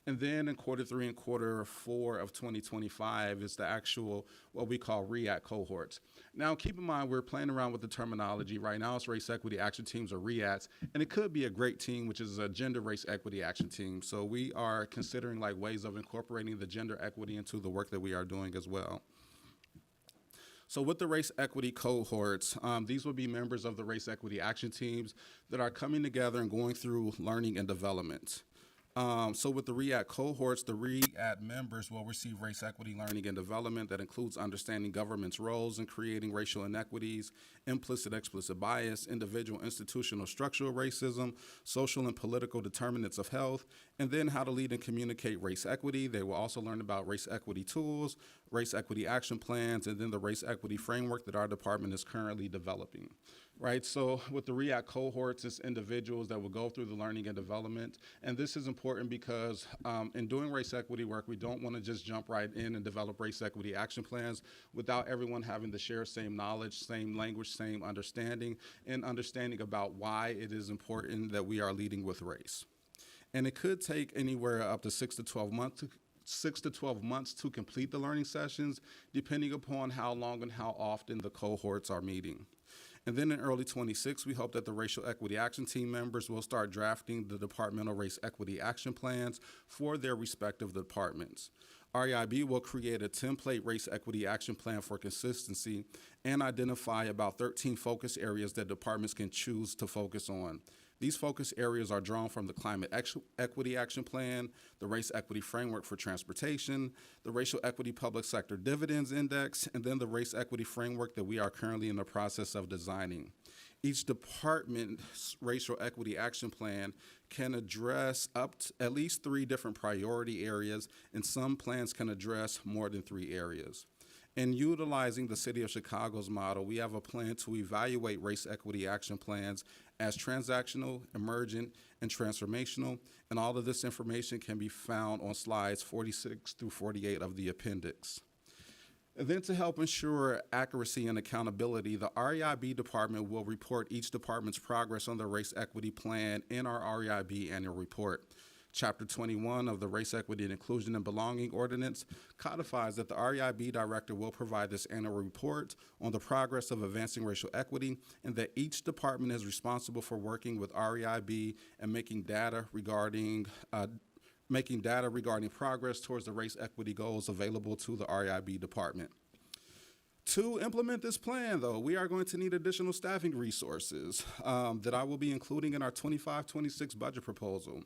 And then in Q3 and Q4 of 2025 is the actual, what we call REACT cohorts. Now, keep in mind, we're playing around with the terminology. Right now, it's race equity action teams or REACTs, and it could be a great team, which is a gender race equity action team. So we are considering like ways of incorporating the gender equity into the work that we are doing as well. So with the race equity cohorts, these will be members of the race equity action teams that are coming together and going through learning and development. So with the REACT cohorts, the REACT members will receive race equity learning and development that includes understanding government's roles in creating racial inequities, implicit, explicit bias, individual, institutional, structural racism, social and political determinants of health, and then how to lead and communicate race equity. They will also learn about race equity tools, race equity action plans, and then the race equity framework that our department is currently developing. Right, so with the REACT cohorts, it's individuals that will go through the learning and development. And this is important because in doing race equity work, we don't want to just jump right in and develop race equity action plans without everyone having to share same knowledge, same language, same understanding, and understanding about why it is important that we are leading with race. And it could take anywhere up to 6 to 12 months to complete the learning sessions, depending upon how long and how often the cohorts are meeting. And then in early 26, we hope that the racial equity action team members will start drafting the departmental race equity action plans for their respective departments. REIB will create a template race equity action plan for consistency and identify about 13 focus areas that departments can choose to focus on. These focus areas are drawn from the Climate Equity Action Plan, the Race Equity Framework for Transportation, the Racial Equity Public Sector Dividends Index, and then the Race Equity Framework that we are currently in the process of designing. Each department's Racial Equity Action Plan can address up to at least 3 different priority areas, and some plans can address more than 3 areas. In utilizing the City of Chicago's model, we have a plan to evaluate race equity action plans as transactional, emergent, and transformational, and all of this information can be found on slides 46 through 48 of the appendix. And then to help ensure accuracy and accountability, the REIB department will report each department's progress on the race equity plan in our REIB annual report. Chapter 21 of the Race Equity and Inclusion and Belonging Ordinance codifies that the REIB director will provide this annual report on the progress of advancing racial equity, and that each department is responsible for working with REIB and making data regarding progress towards the race equity goals available to the REIB department. To implement this plan, though, we are going to need additional staffing resources that I will be including in our 25-26 budget proposal.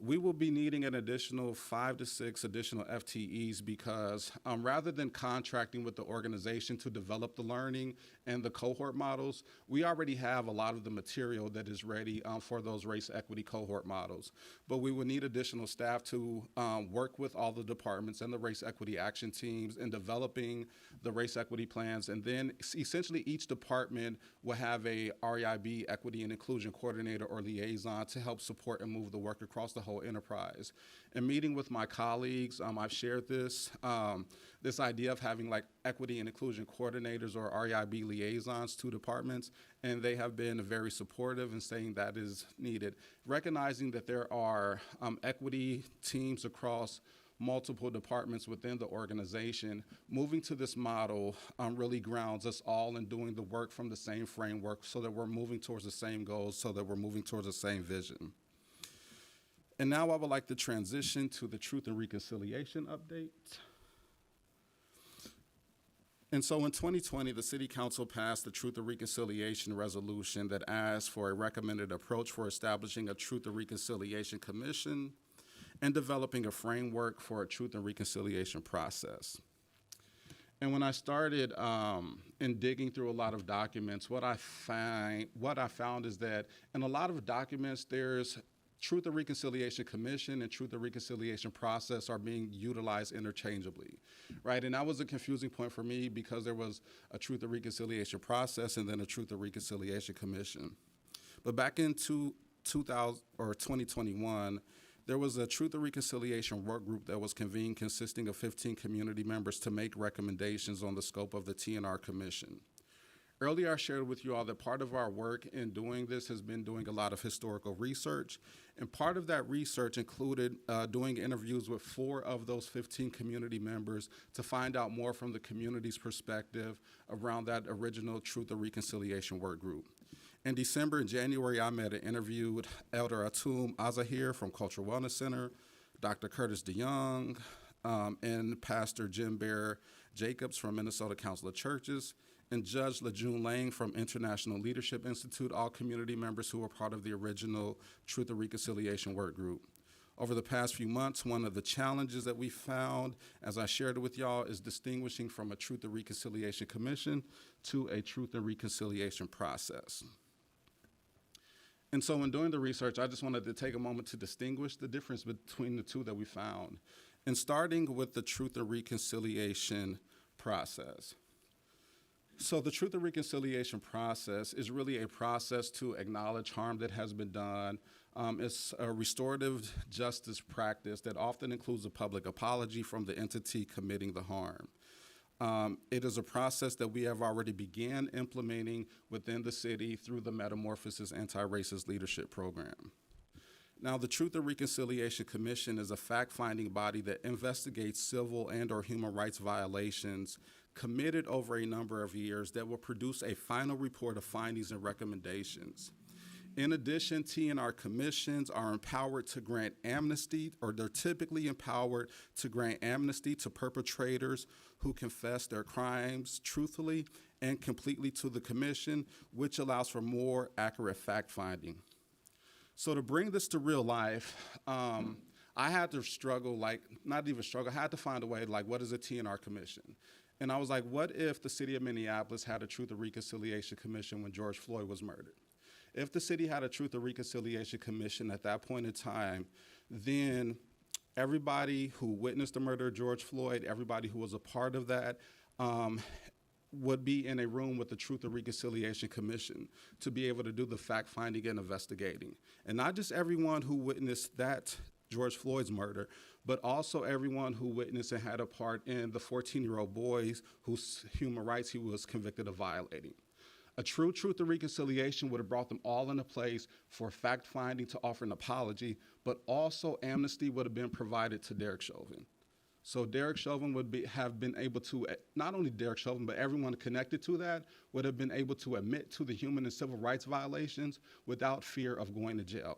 We will be needing an additional 5 to 6 additional FTEs because rather than contracting with the organization to develop the learning and the cohort models, we already have a lot of the material that is ready for those race equity cohort models. But we will need additional staff to work with all the departments and the race equity action teams in developing the race equity plans. And then essentially each department will have a REIB equity and inclusion coordinator or liaison to help support and move the work across the whole enterprise. In meeting with my colleagues, I've shared this idea of having like equity and inclusion coordinators or REIB liaisons to departments, and they have been very supportive in saying that is needed. Recognizing that there are equity teams across multiple departments within the organization, moving to this model really grounds us all in doing the work from the same framework so that we're moving towards the same goals, so that we're moving towards the same vision. And now I would like to transition to the Truth and Reconciliation update. And so in 2020, the City Council passed the Truth and Reconciliation resolution that asks for a recommended approach for establishing a Truth and Reconciliation Commission and developing a framework for a Truth and Reconciliation process. And when I started in digging through a lot of documents, what I found is that in a lot of documents, there's Truth and Reconciliation Commission and Truth and Reconciliation process are being utilized interchangeably, right? And that was a confusing point for me because there was a Truth and Reconciliation process and then a Truth and Reconciliation Commission. But back in 2021, there was a Truth and Reconciliation work group that was convened consisting of 15 community members to make recommendations on the scope of the TNR Commission. Earlier, I shared with you all that part of our work in doing this has been doing a lot of historical research, and part of that research included doing interviews with 4 of those 15 community members to find out more from the community's perspective around that original Truth and Reconciliation work group. In December and January, I met and interviewed Elder Atum Azahir from Cultural Wellness Center, Dr. Curtis DeYoung, and Pastor Jim Bear Jacobs from Minnesota Council of Churches, and Judge LeJune Lang from International Leadership Institute, all community members who were part of the original Truth and Reconciliation work group. Over the past few months, one of the challenges that we found, as I shared it with y'all, is distinguishing from a Truth and Reconciliation Commission to a Truth and Reconciliation process. And so in doing the research, I just wanted to take a moment to distinguish the difference between the two that we found. And starting with the Truth and Reconciliation process. So the Truth and Reconciliation process is really a process to acknowledge harm that has been done. It's a restorative justice practice that often includes a public apology from the entity committing the harm. It is a process that we have already began implementing within the city through the Metamorphosis Anti-Racist Leadership Program. Now, the Truth and Reconciliation Commission is a fact-finding body that investigates civil and/or human rights violations committed over a number of years that will produce a final report of findings and recommendations. In addition, TNR commissions are empowered to grant amnesty, or they're typically empowered to grant amnesty to perpetrators who confess their crimes truthfully and completely to the commission, which allows for more accurate fact-finding. So to bring this to real life, I had to struggle, not even struggle, I had to find a way, what is a TNR commission? And I was like, what if the city of Minneapolis had a Truth and Reconciliation Commission when George Floyd was murdered? If the city had a Truth and Reconciliation Commission at that point in time, then everybody who witnessed the murder of George Floyd, everybody who was a part of that, would be in a room with the Truth and Reconciliation Commission to be able to do the fact-finding and investigating. And not just everyone who witnessed that George Floyd's murder, but also everyone who witnessed and had a part in the 14-year-old boys whose human rights he was convicted of violating. A true Truth and Reconciliation would have brought them all into place for fact-finding to offer an apology, but also amnesty would have been provided to Derek Chauvin. So Derek Chauvin would have been able to, not only Derek Chauvin, but everyone connected to that would have been able to admit to the human and civil rights violations without fear of going to jail.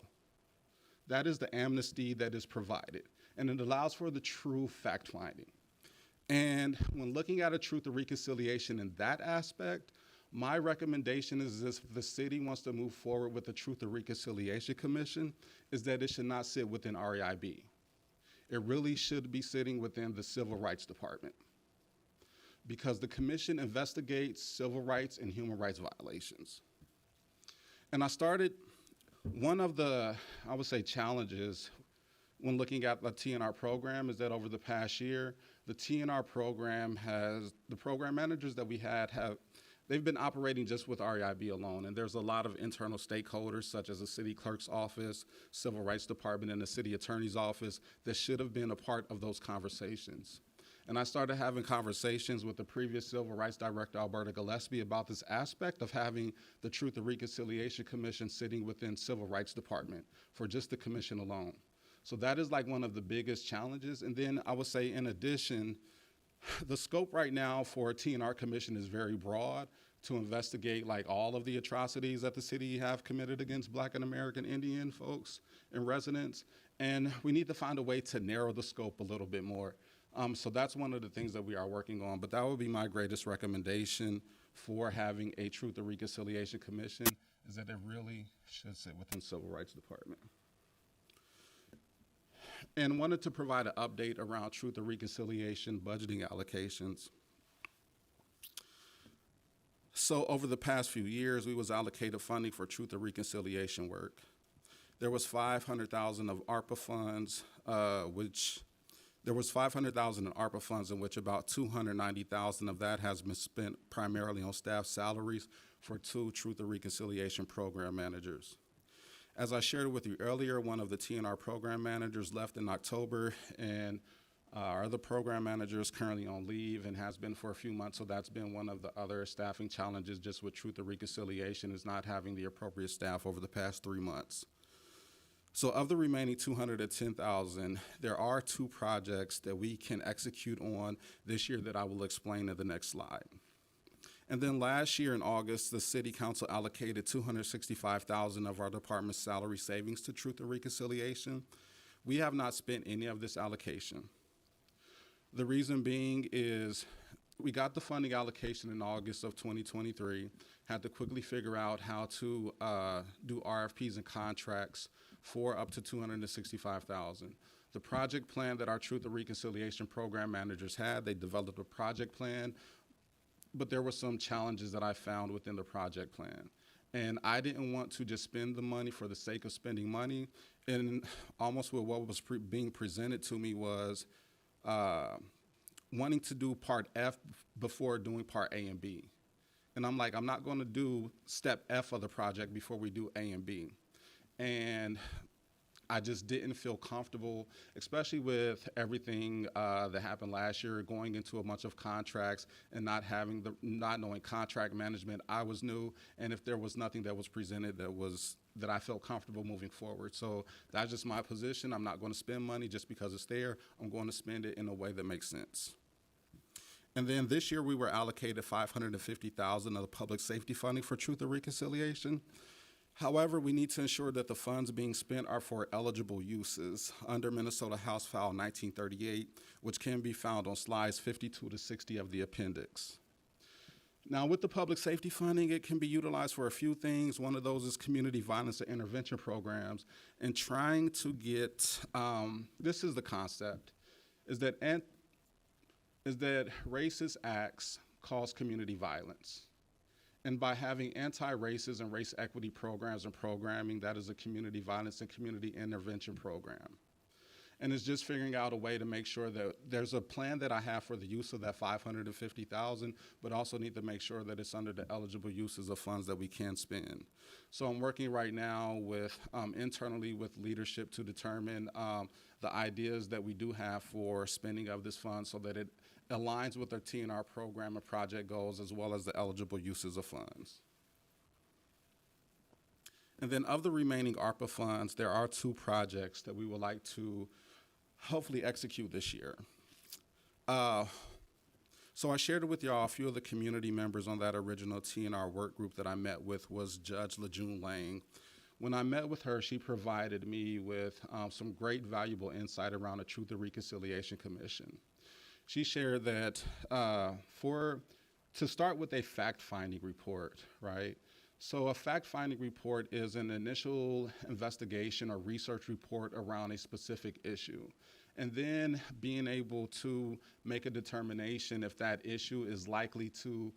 That is the amnesty that is provided, and it allows for the true fact-finding. And when looking at a Truth and Reconciliation in that aspect, my recommendation is if the city wants to move forward with the Truth and Reconciliation Commission, is that it should not sit within REIB. It really should be sitting within the Civil Rights Department, because the commission investigates civil rights and human rights violations. And one of the, I would say, challenges when looking at the TNR program is that over the past year, the TNR program the program managers that we they've been operating just with REIB alone, and there's a lot of internal stakeholders such as the city clerk's office, civil rights department, and the city attorney's office that should have been a part of those conversations. And I started having conversations with the previous civil rights director, Alberta Gillespie, about this aspect of having the Truth and Reconciliation Commission sitting within civil rights department for just the commission alone. So that is one of the biggest challenges. And then I would say, in addition, the scope right now for a TNR commission is very broad to investigate all of the atrocities that the city have committed against Black and American Indian folks and residents. And we need to find a way to narrow the scope a little bit more. So that's one of the things that we are working on. But that would be my greatest recommendation for having a Truth and Reconciliation Commission, is that it really should sit within Civil Rights Department. And wanted to provide an update around Truth and Reconciliation budgeting allocations. So over the past few years, we was allocated funding for Truth and Reconciliation work. There was $500,000 of ARPA funds, in which about $290,000 of that has been spent primarily on staff salaries for 2 Truth and Reconciliation program managers. As I shared with you earlier, one of the TNR program managers left in October, and our other program manager is currently on leave and has been for a few months, so that's been one of the other staffing challenges just with Truth and Reconciliation, is not having the appropriate staff over the past 3 months. So of the remaining 210,000, there are 2 projects that we can execute on this year that I will explain in the next slide. And then last year in August, the City Council allocated $265,000 of our department's salary savings to Truth and Reconciliation. We have not spent any of this allocation. The reason being is we got the funding allocation in August of 2023, had to quickly figure out how to do RFPs and contracts for up to $265,000. The project plan that our Truth and Reconciliation program managers had, they developed a project plan, but there were some challenges that I found within the project plan. And I didn't want to just spend the money for the sake of spending money. And almost what was being presented to me was wanting to do part F before doing part A and B. And I'm like, I'm not going to do step F of the project before we do A and B. And I just didn't feel comfortable, especially with everything that happened last year, going into a bunch of contracts and not knowing contract management. I was new, and if there was nothing that was presented that I felt comfortable moving forward. So that's just my position. I'm not going to spend money just because it's there. I'm going to spend it in a way that makes sense. And then this year we were allocated $550,000 of the public safety funding for Truth and Reconciliation. However, we need to ensure that the funds being spent are for eligible uses under Minnesota House File 1938, which can be found on slides 52 to 60 of the appendix. Now, with the public safety funding, it can be utilized for a few things. One of those is community violence and intervention programs, and trying to get, this is the concept, is that racist acts cause community violence. And by having anti-racist and race equity programs and programming, that is a community violence and community intervention program. And it's just figuring out a way to make sure that there's a plan that I have for the use of that $550,000, but also need to make sure that it's under the eligible uses of funds that we can spend. So I'm working right now with internally with leadership to determine the ideas that we do have for spending of this fund so that it aligns with our TNR program and project goals, as well as the eligible uses of funds. And then of the remaining ARPA funds, there are 2 projects that we would like to hopefully execute this year. So I shared with y'all a few of the community members on that original TNR work group that I met with was Judge LaJune Lang. When I met with her, she provided me with some great valuable insight around the Truth and Reconciliation Commission. She shared that to start with a fact-finding report, right? So a fact-finding report is an initial investigation or research report around a specific issue, and then being able to make a determination if that issue is likely to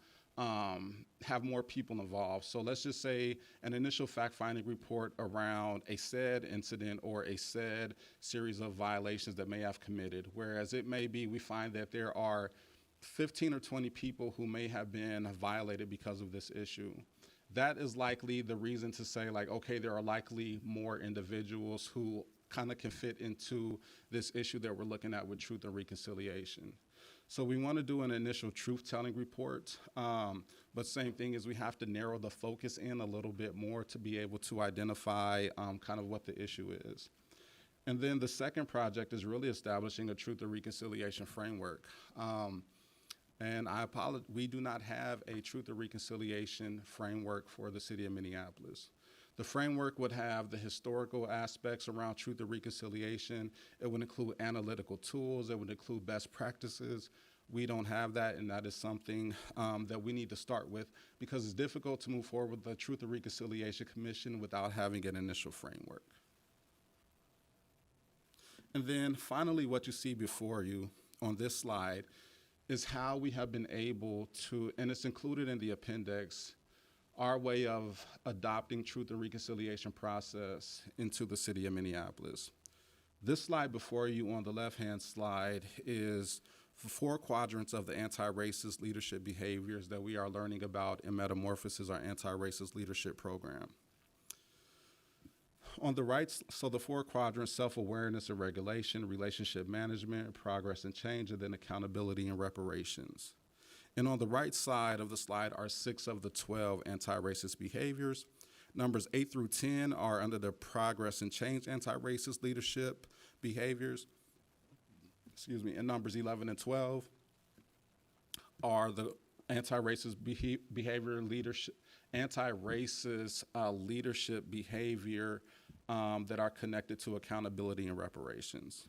have more people involved. So let's just say an initial fact-finding report around a said incident or a said series of violations that may have committed, whereas it may be we find that there are 15 or 20 people who may have been violated because of this issue. That is likely the reason to say, like, okay, there are likely more individuals who kind of can fit into this issue that we're looking at with Truth and Reconciliation. So we want to do an initial truth-telling report, but same thing is we have to narrow the focus in a little bit more to be able to identify kind of what the issue is. And then the second project is really establishing a Truth and Reconciliation framework. And I apologize, we do not have a Truth and Reconciliation framework for the city of Minneapolis. The framework would have the historical aspects around Truth and Reconciliation. It would include analytical tools. It would include best practices. We don't have that, and that is something that we need to start with because it's difficult to move forward with the Truth and Reconciliation Commission without having an initial framework. And then finally, what you see before you on this slide is how we have been able to, and it's included in the appendix, our way of adopting Truth and Reconciliation process into the city of Minneapolis. This slide before you on the left-hand slide is 4 quadrants of the anti-racist leadership behaviors that we are learning about in Metamorphosis, our anti-racist leadership program. On the right, so the four quadrants: self-awareness and regulation, relationship management, progress and change, and then accountability and reparations. And on the right side of the slide are 6 of the 12 anti-racist behaviors. Numbers 8 through 10 are under the progress and change anti-racist leadership behaviors. And numbers 11 and 12 are the anti-racist behavior leadership, anti-racist leadership behavior that are connected to accountability and reparations.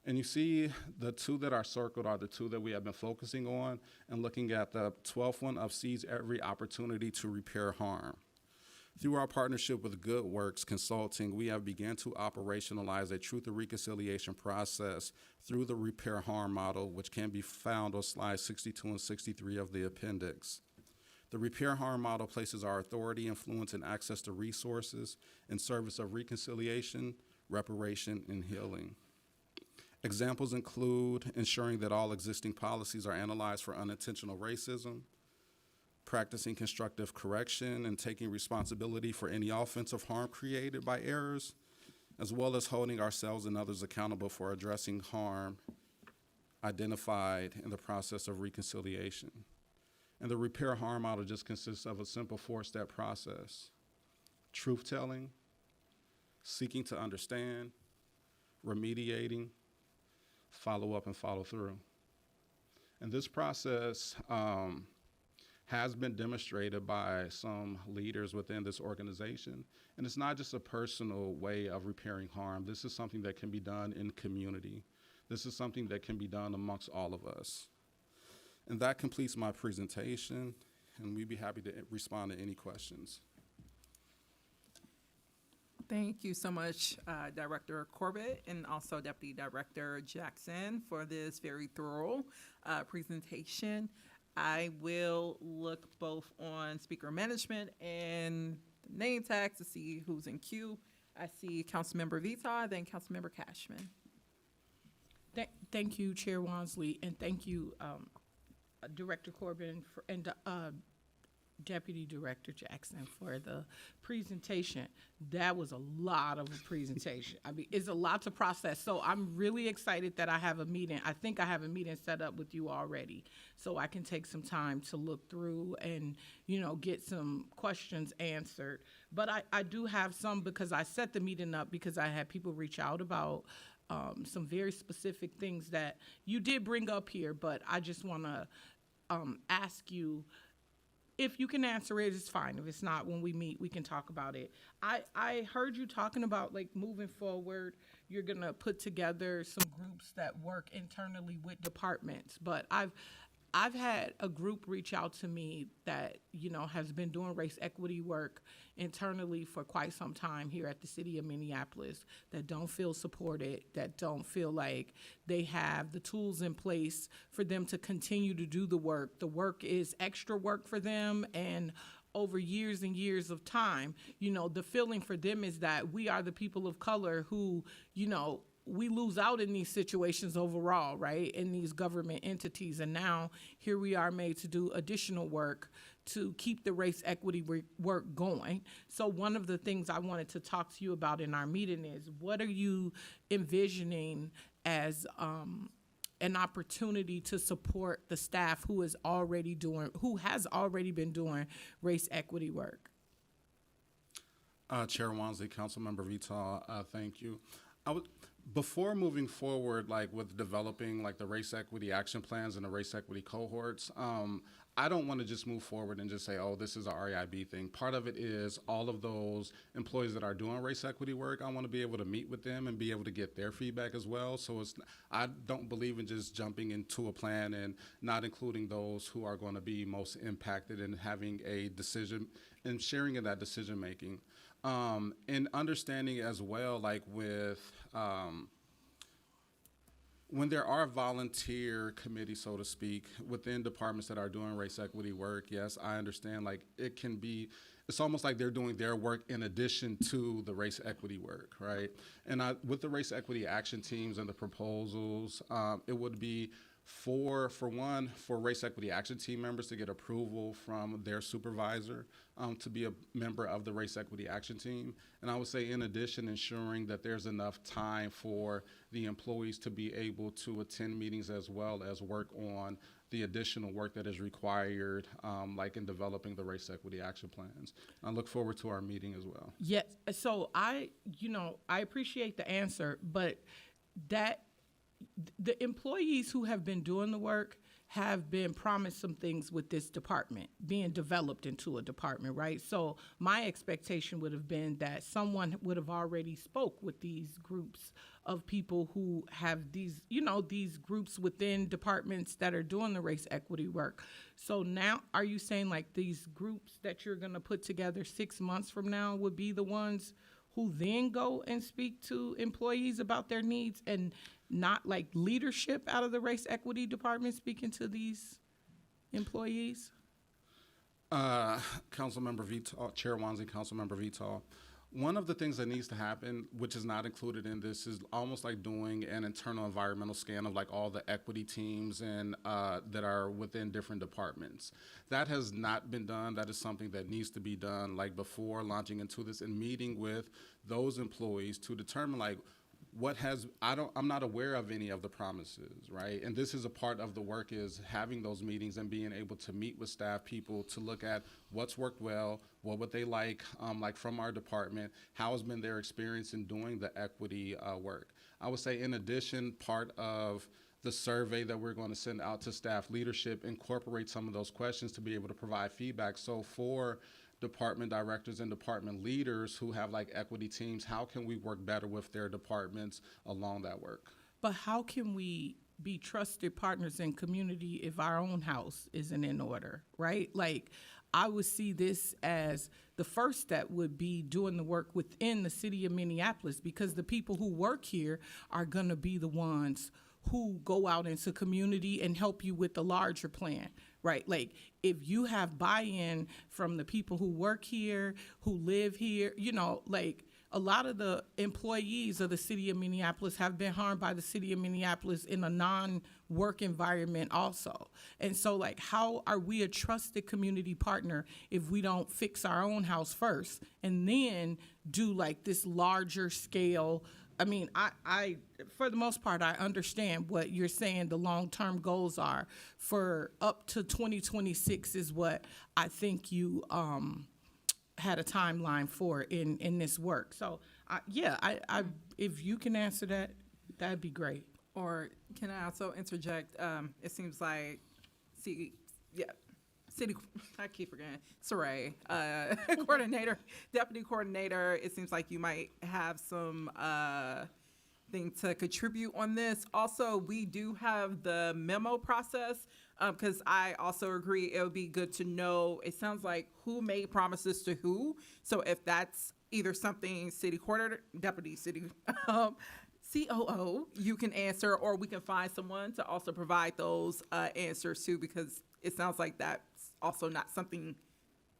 And you see the 2 that are circled are the 2 that we have been focusing on, and looking at the 12th one of seize every opportunity to repair harm. Through our partnership with Good Works Consulting, we have begun to operationalize a truth and reconciliation process through the repair harm model, which can be found on slides 62 and 63 of the appendix. The repair harm model places our authority, influence, and access to resources in service of reconciliation, reparation, and healing. Examples include ensuring that all existing policies are analyzed for unintentional racism, practicing constructive correction and taking responsibility for any offensive harm created by errors, as well as holding ourselves and others accountable for addressing harm identified in the process of reconciliation. And the repair harm model just consists of a simple 4-step process: truth-telling, seeking to understand, remediating, follow up, and follow through. And this process has been demonstrated by some leaders within this organization. And it's not just a personal way of repairing harm. This is something that can be done in community. This is something that can be done amongst all of us. And that completes my presentation, and we'd be happy to respond to any questions. Thank you so much, Director Corbett, and also Deputy Director Jackson, for this very thorough presentation. I will look both on speaker management and name tags to see who's in queue. I see Councilmember Vita, then Councilmember Cashman. Thank you, Chair Wansley, and thank you, Director Corbin and Deputy Director Jackson for the presentation. That was a lot of a presentation. I mean, it's a lot to process. So I'm really excited that I have a meeting. I think I have a meeting set up with you already, so I can take some time to look through and, get some questions answered. But I do have some, because I set the meeting up because I had people reach out about some very specific things that you did bring up here, but I just want to ask you. If you can answer it, it's fine. If it's not, when we meet, we can talk about it. I heard you talking about, like, moving forward, you're going to put together some groups that work internally with departments. But I've had a group reach out to me that, has been doing race equity work internally for quite some time here at the city of Minneapolis, that don't feel supported, that don't feel like they have the tools in place for them to continue to do the work. The work is extra work for them, and over years and years of time, the feeling for them is that we are the people of color who, we lose out in these situations overall, right, in these government entities. And now here we are made to do additional work to keep the race equity work going. So one of the things I wanted to talk to you about in our meeting is, what are you envisioning as an opportunity to support the staff who has already been doing race equity work? Chair Wansley, Councilmember Vital, thank you. Before moving forward, like with developing like the race equity action plans and the race equity cohorts, I don't want to just move forward and just say, oh, this is a REIB thing. Part of it is all of those employees that are doing race equity work. I want to be able to meet with them and be able to get their feedback as well. So I don't believe in just jumping into a plan and not including those who are going to be most impacted and having a decision and sharing in that decision making. And understanding as well, like with when there are volunteer committees, so to speak, within departments that are doing race equity work, yes, I understand, like it's almost like they're doing their work in addition to the race equity work, right? And with the race equity action teams and the proposals, it would be For one, for race equity action team members to get approval from their supervisor to be a member of the race equity action team. And I would say, in addition, ensuring that there's enough time for the employees to be able to attend meetings as well as work on the additional work that is required, like in developing the race equity action plans. I look forward to our meeting as well. Yes, so I appreciate the answer, but the employees who have been doing the work have been promised some things with this department being developed into a department, right? So my expectation would have been that someone would have already spoke with these groups of people who have these groups within departments that are doing the race equity work. So now, are you saying like these groups that you're gonna put together 6 months from now would be the ones who then go and speak to employees about their needs, and not like leadership out of the race equity department speaking to these employees? Councilmember Vital, Chair Wansley, Councilmember Vital. One of the things that needs to happen, which is not included in this, is almost like doing an internal environmental scan of like all the equity teams and that are within different departments. That has not been done. That is something that needs to be done like before launching into this and meeting with those employees to determine like I'm not aware of any of the promises, right? And this is a part of the work, is having those meetings and being able to meet with staff people to look at what's worked well, what would they like from our department, how has been their experience in doing the equity work. I would say, in addition, part of the survey that we're going to send out to staff leadership incorporate some of those questions to be able to provide feedback. So for department directors and department leaders who have like equity teams, how can we work better with their departments along that work? But how can we be trusted partners in community if our own house isn't in order, right? Like, I would see this as the first step would be doing the work within the city of Minneapolis, because the people who work here are gonna be the ones who go out into community and help you with the larger plan, right? Like, if you have buy-in from the people who work here, who live here, like, a lot of the employees of the city of Minneapolis have been harmed by the city of Minneapolis in a non-work environment also. And so, like, how are we a trusted community partner if we don't fix our own house first and then do like this larger scale? I mean, I for the most part, I understand what you're saying the long-term goals are for up to 2026 is what I think you had a timeline for in this work. So, if you can answer that, that'd be great. Or can I also interject? It seems like, city, I keep forgetting, Saray, coordinator, deputy coordinator, it seems like you might have some thing to contribute on this. Also, we do have the memo process, because I also agree it would be good to know, it sounds like, who made promises to who. So if that's either something city coordinator, deputy city, COO, you can answer, or we can find someone to also provide those answers too, because it sounds like that's also not something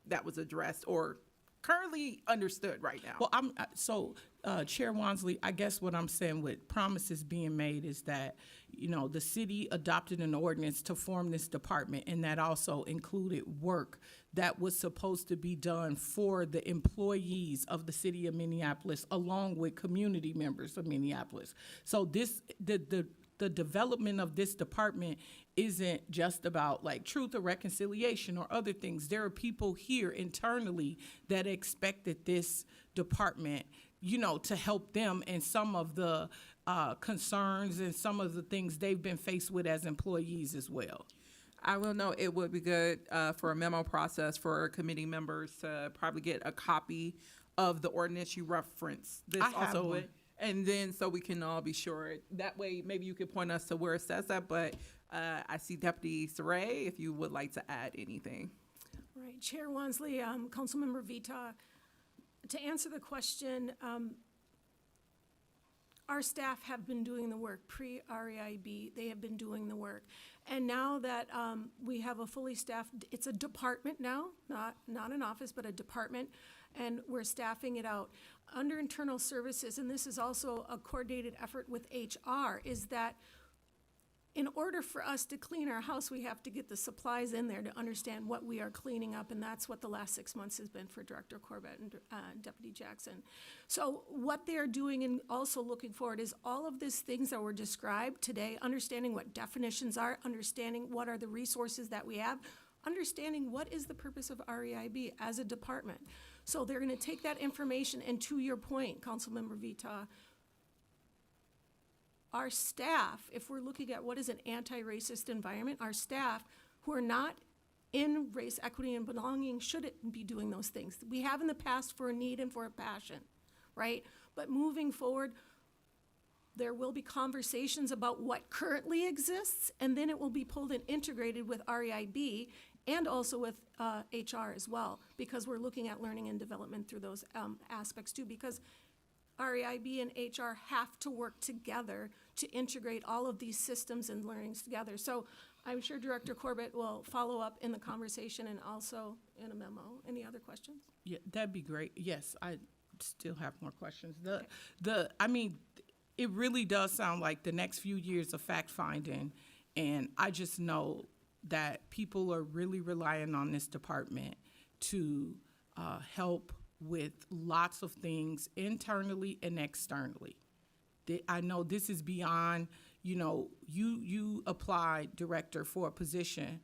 that was addressed or currently understood right now. Well, Chair Wansley, I guess what I'm saying with promises being made is that, the city adopted an ordinance to form this department, and that also included work that was supposed to be done for the employees of the city of Minneapolis, along with community members of Minneapolis. So the development of this department isn't just about like truth or reconciliation or other things. There are people here internally that expected this department, to help them in some of the concerns and some of the things they've been faced with as employees as well. I will know it would be good for a memo process for committee members to probably get a copy of the ordinance you referenced. This I have also one. would, and then so we can all be sure. That way, maybe you could point us to where it says that. But I see Deputy Saray, if you would like to add anything. Right, Chair Wansley, Councilmember Vita, to answer the question, our staff have been doing the work, pre-REIB, they have been doing the work. And now that we have a fully staffed, it's a department now, not an office, but a department, and we're staffing it out. Under internal services, and this is also a coordinated effort with HR, is that in order for us to clean our house, we have to get the supplies in there to understand what we are cleaning up, and that's what the last 6 months has been for Director Corbett and Deputy Jackson. So what they're doing and also looking forward is all of these things that were described today, understanding what definitions are, understanding what are the resources that we have, understanding what is the purpose of REIB as a department. So they're gonna take that information, and to your point, Councilmember Vita, our staff, if we're looking at what is an anti-racist environment, our staff who are not in race, equity, and belonging shouldn't be doing those things. We have in the past for a need and for a passion, right? But moving forward, there will be conversations about what currently exists, and then it will be pulled and integrated with REIB and also with HR as well, because we're looking at learning and development through those aspects too, because REIB and HR have to work together to integrate all of these systems and learnings together. So I'm sure Director Corbett will follow up in the conversation and also in a memo. Any other questions? Yeah, that'd be great. Yes, I still have more questions. I mean, it really does sound like the next few years of fact-finding, and I just know that people are really relying on this department to help with lots of things internally and externally. I know this is beyond, you applied, Director, for a position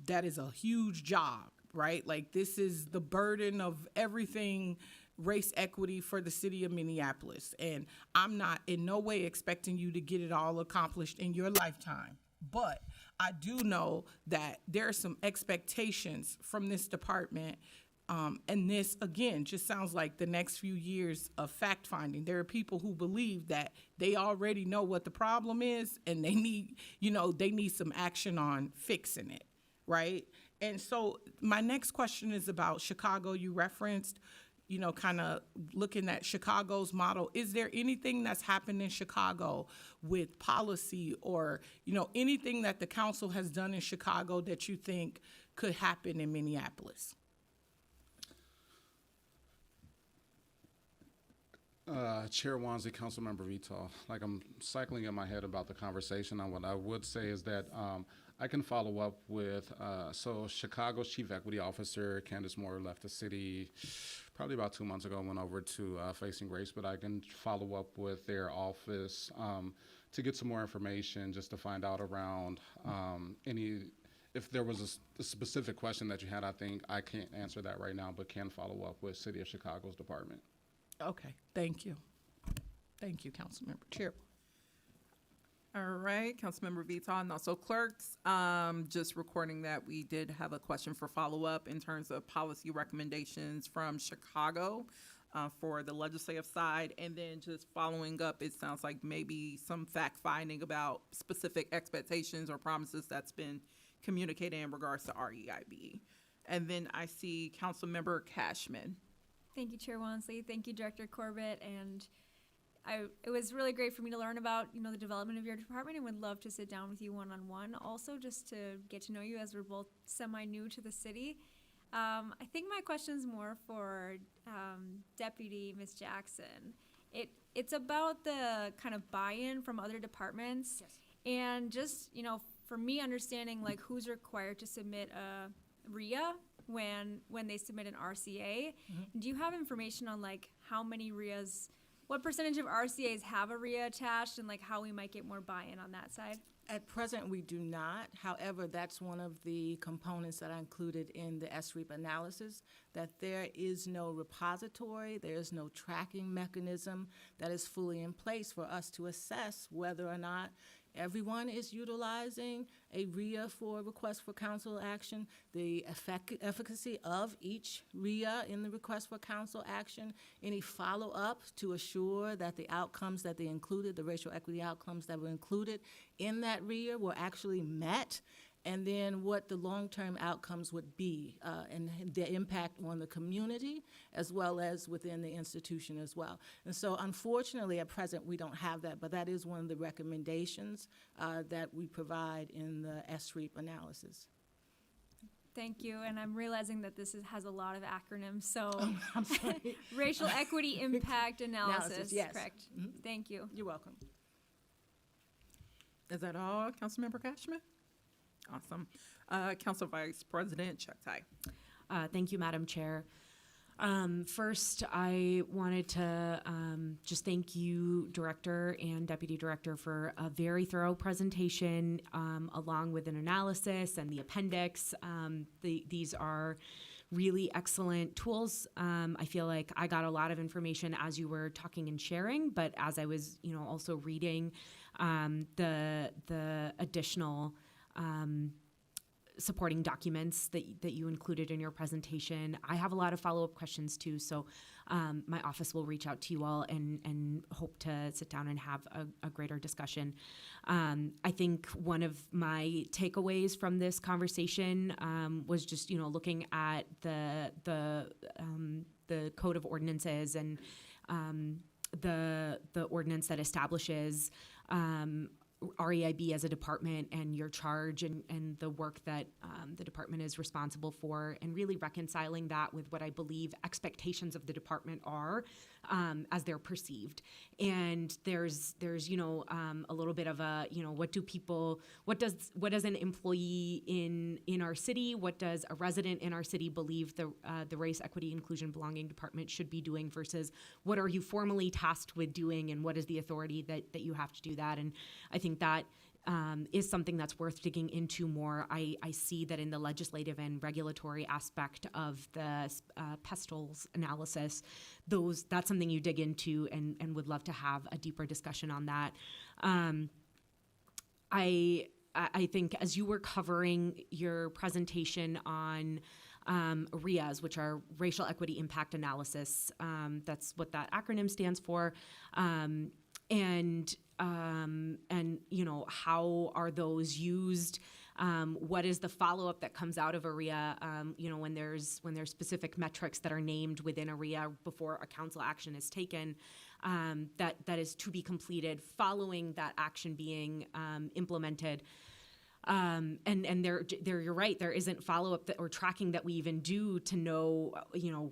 that is a huge job, right? Like, this is the burden of everything race equity for the city of Minneapolis. And I'm not in no way expecting you to get it all accomplished in your lifetime. But I do know that there are some expectations from this department. And this, again, just sounds like the next few years of fact-finding. There are people who believe that they already know what the problem is, and they need some action on fixing it, right? And so my next question is about Chicago. You referenced, kind of looking at Chicago's model. Is there anything that's happened in Chicago with policy or, anything that the council has done in Chicago that you think could happen in Minneapolis? Chair Wansley, Councilmember Vital, like I'm cycling in my head about the conversation. And what I would say is that I can follow up with, so Chicago's Chief Equity Officer, Candace Moore, left the city probably about 2 months ago, went over to Facing Race, but I can follow up with their office to get some more information just to find out around if there was a specific question that you had. I think I can't answer that right now, but can follow up with City of Chicago's department. Okay, thank you. Thank you, Councilmember. Chair. All right, Councilmember Vital, and also clerks, just recording that we did have a question for follow-up in terms of policy recommendations from Chicago for the legislative side, and then just following up, it sounds like maybe some fact-finding about specific expectations or promises that's been communicated in regards to REIB. And then I see Councilmember Cashman. Thank you, Chair Wansley. Thank you, Director Corbett. And it was really great for me to learn about, the development of your department, and would love to sit down with you one-on-one also, just to get to know you, as we're both semi-new to the city. I think my question is more for Deputy Ms. Jackson. It's about the kind of buy-in from other departments. Yes. And just, for me, understanding like who's required to submit a RIA when they submit an RCA. Do you have information on like how many RIAs, what percentage of RCAs have a RIA attached, and like how we might get more buy-in on that side? At present, we do not. However, that's one of the components that I included in the SREAP analysis, that there is no repository, there is no tracking mechanism that is fully in place for us to assess whether or not everyone is utilizing a RIA for request for council action, the efficacy of each RIA in the request for council action, any follow-up to assure that the outcomes that they included, the racial equity outcomes that were included in that RIA were actually met, and then what the long-term outcomes would be and the impact on the community as well as within the institution as well. And so unfortunately at present we don't have that, but that is one of the recommendations that we provide in the SREAP analysis. Thank you, and I'm realizing that this has a lot of acronyms, so I'm sorry. Racial Equity Impact Analysis, Yes. correct? Mhm. Thank you. You're welcome. Is that all, Councilmember Cashman? Awesome. Council Vice President Chuck Ty. Thank you, Madam Chair. First, I wanted to just thank you, Director and Deputy Director, for a very thorough presentation, along with an analysis and the appendix. These are really excellent tools. I feel like I got a lot of information as you were talking and sharing, but as I was, also reading the additional supporting documents that you included in your presentation. I have a lot of follow-up questions too, so my office will reach out to you all and hope to sit down and have a greater discussion. I think one of my takeaways from this conversation was just looking at the code of ordinances and the ordinance that establishes REIB as a department and your charge and the work that the department is responsible for, and really reconciling that with what I believe expectations of the department are as they're perceived. And there's a little bit of a what does an employee in our city, what does a resident in our city believe the Race, Equity, Inclusion, Belonging Department should be doing versus what are you formally tasked with doing, and what is the authority that you have to do that. And I think that is something that's worth digging into more. I see that in the legislative and regulatory aspect of the PESTL's analysis, that's something you dig into and would love to have a deeper discussion on that. I think as you were covering your presentation on REIAs, which are Racial Equity Impact Analysis, that's what that acronym stands for, and how are those used? What is the follow-up that comes out of a REIA? When there's specific metrics that are named within a REIA before a council action is taken, that is to be completed following that action being implemented. And there, you're right. There isn't follow-up or tracking that we even do to know,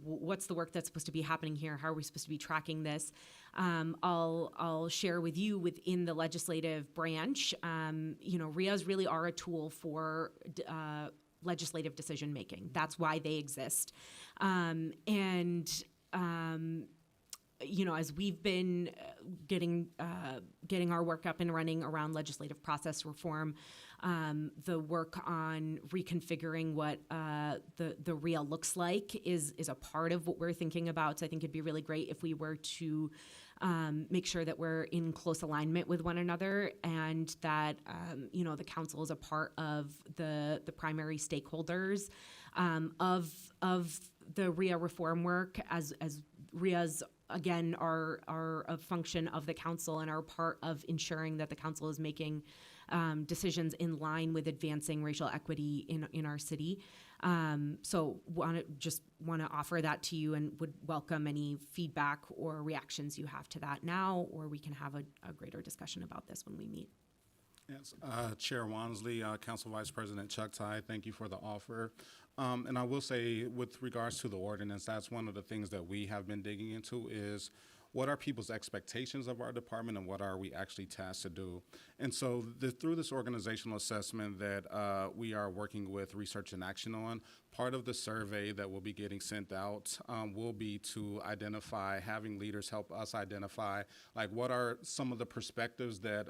what's the work that's supposed to be happening here? How are we supposed to be tracking this? I'll share with you within the legislative branch. REIAs really are a tool for legislative decision making. That's why they exist, as we've been getting our work up and running around legislative process reform, the work on reconfiguring what the REIA looks like is a part of what we're thinking about. So I think it'd be really great if we were to make sure that we're in close alignment with one another, and that the council is a part of the primary stakeholders of the REIA reform work, as REIAs again are a function of the council and are part of ensuring that the council is making decisions in line with advancing racial equity in our city. So want to offer that to you, and would welcome any feedback or reactions you have to that now, or we can have a greater discussion about this when we meet. Yes, Chair Wansley, Council Vice President Chuck Ty, thank you for the offer. And I will say, with regards to the ordinance, that's one of the things that we have been digging into is what are people's expectations of our department and what are we actually tasked to do? And so through this organizational assessment that we are working with Research in Action on, part of the survey that will be getting sent out will be to identify, having leaders help us identify, like, what are some of the perspectives that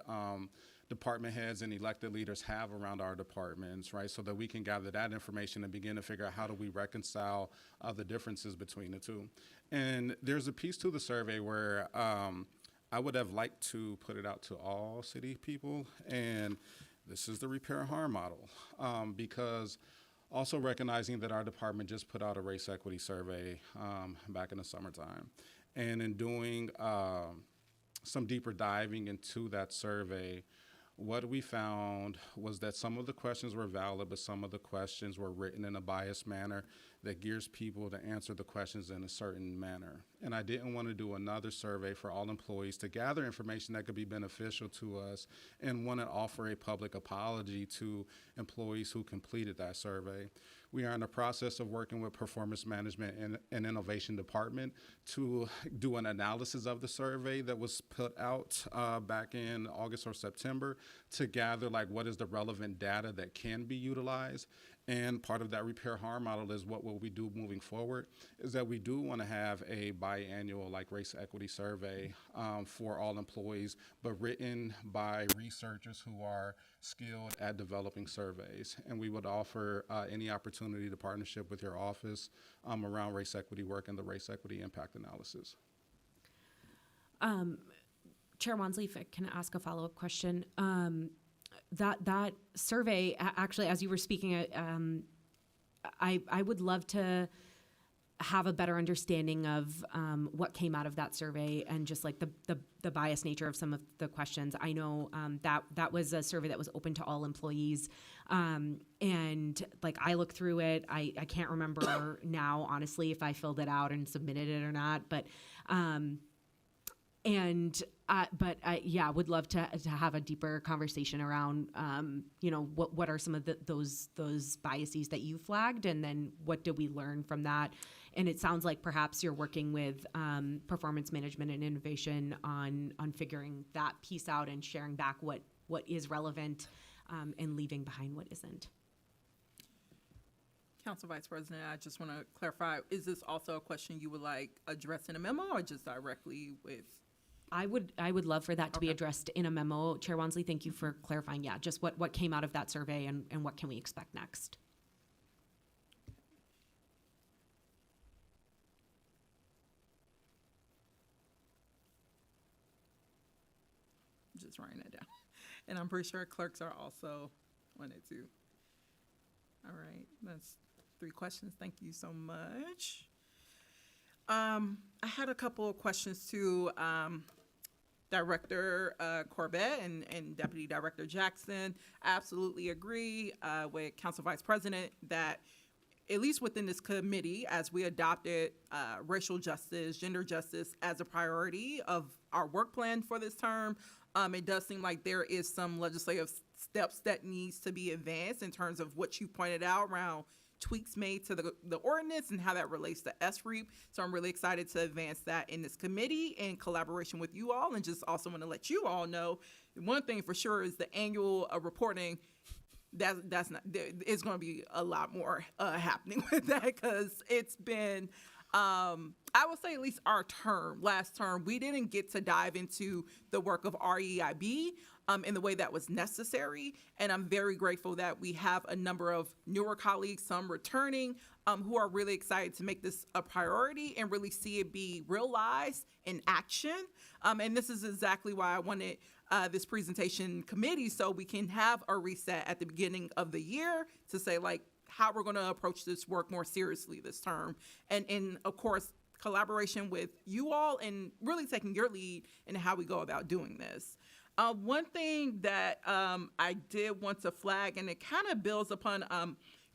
department heads and elected leaders have around our departments, right? So that we can gather that information and begin to figure out how do we reconcile the differences between the two. And there's a piece to the survey where I would have liked to put it out to all city people, and this is the repair and harm model, because also recognizing that our department just put out a race equity survey back in the summertime. And in doing some deeper diving into that survey, what we found was that some of the questions were valid, but some of the questions were written in a biased manner that gears people to answer the questions in a certain manner. And I didn't want to do another survey for all employees to gather information that could be beneficial to us, and want to offer a public apology to employees who completed that survey. We are in the process of working with Performance Management and Innovation Department to do an analysis of the survey that was put out back in August or September, to gather like what is the relevant data that can be utilized. And part of that repair harm model is what will we do moving forward is that we do want to have a biannual like race equity survey for all employees, but written by researchers who are skilled at developing surveys. And we would offer any opportunity to partnership with your office around race equity work and the race equity impact analysis. Chair Wansley, if I can ask a follow-up question. That survey, actually, as you were speaking, I would love to have a better understanding of what came out of that survey and just like the biased nature of some of the questions. I know that was a survey that was open to all employees, and like I looked through it. I can't remember now, honestly, if I filled it out and submitted it or not, but. Yeah, would love to have a deeper conversation around, what are some of those biases that you flagged, and then what did we learn from that? And it sounds like perhaps you're working with performance management and innovation on figuring that piece out and sharing back what is relevant and leaving behind what isn't. Council Vice President, I just want to clarify, is this also a question you would like addressed in a memo or just directly with? I would love for that to be Okay. addressed in a memo. Chair Wansley, thank you for clarifying. Yeah, just what came out of that survey and what can we expect next? Just writing it down. And I'm pretty sure clerks are also on it too. All right, that's 3 questions. Thank you so much. I had a couple of questions to Director Corbett and Deputy Director Jackson. I absolutely agree with Council Vice President that at least within this committee, as we adopted racial justice, gender justice as a priority of our work plan for this term, it does seem like there is some legislative steps that needs to be advanced in terms of what you pointed out around tweaks made to the ordinance and how that relates to SREAP. So I'm really excited to advance that in this committee in collaboration with you all, and just also want to let you all know, one thing for sure is the annual reporting. That's not, it's going to be a lot more happening with that, because it's been, I would say at least our last term, we didn't get to dive into the work of REIB in the way that was necessary. And I'm very grateful that we have a number of newer colleagues, some returning, who are really excited to make this a priority and really see it be realized in action. And this is exactly why I wanted this presentation committee, so we can have a reset at the beginning of the year to say like how we're going to approach this work more seriously this term. And of course, collaboration with you all and really taking your lead in how we go about doing this. One thing that I did want to flag, and it kind of builds upon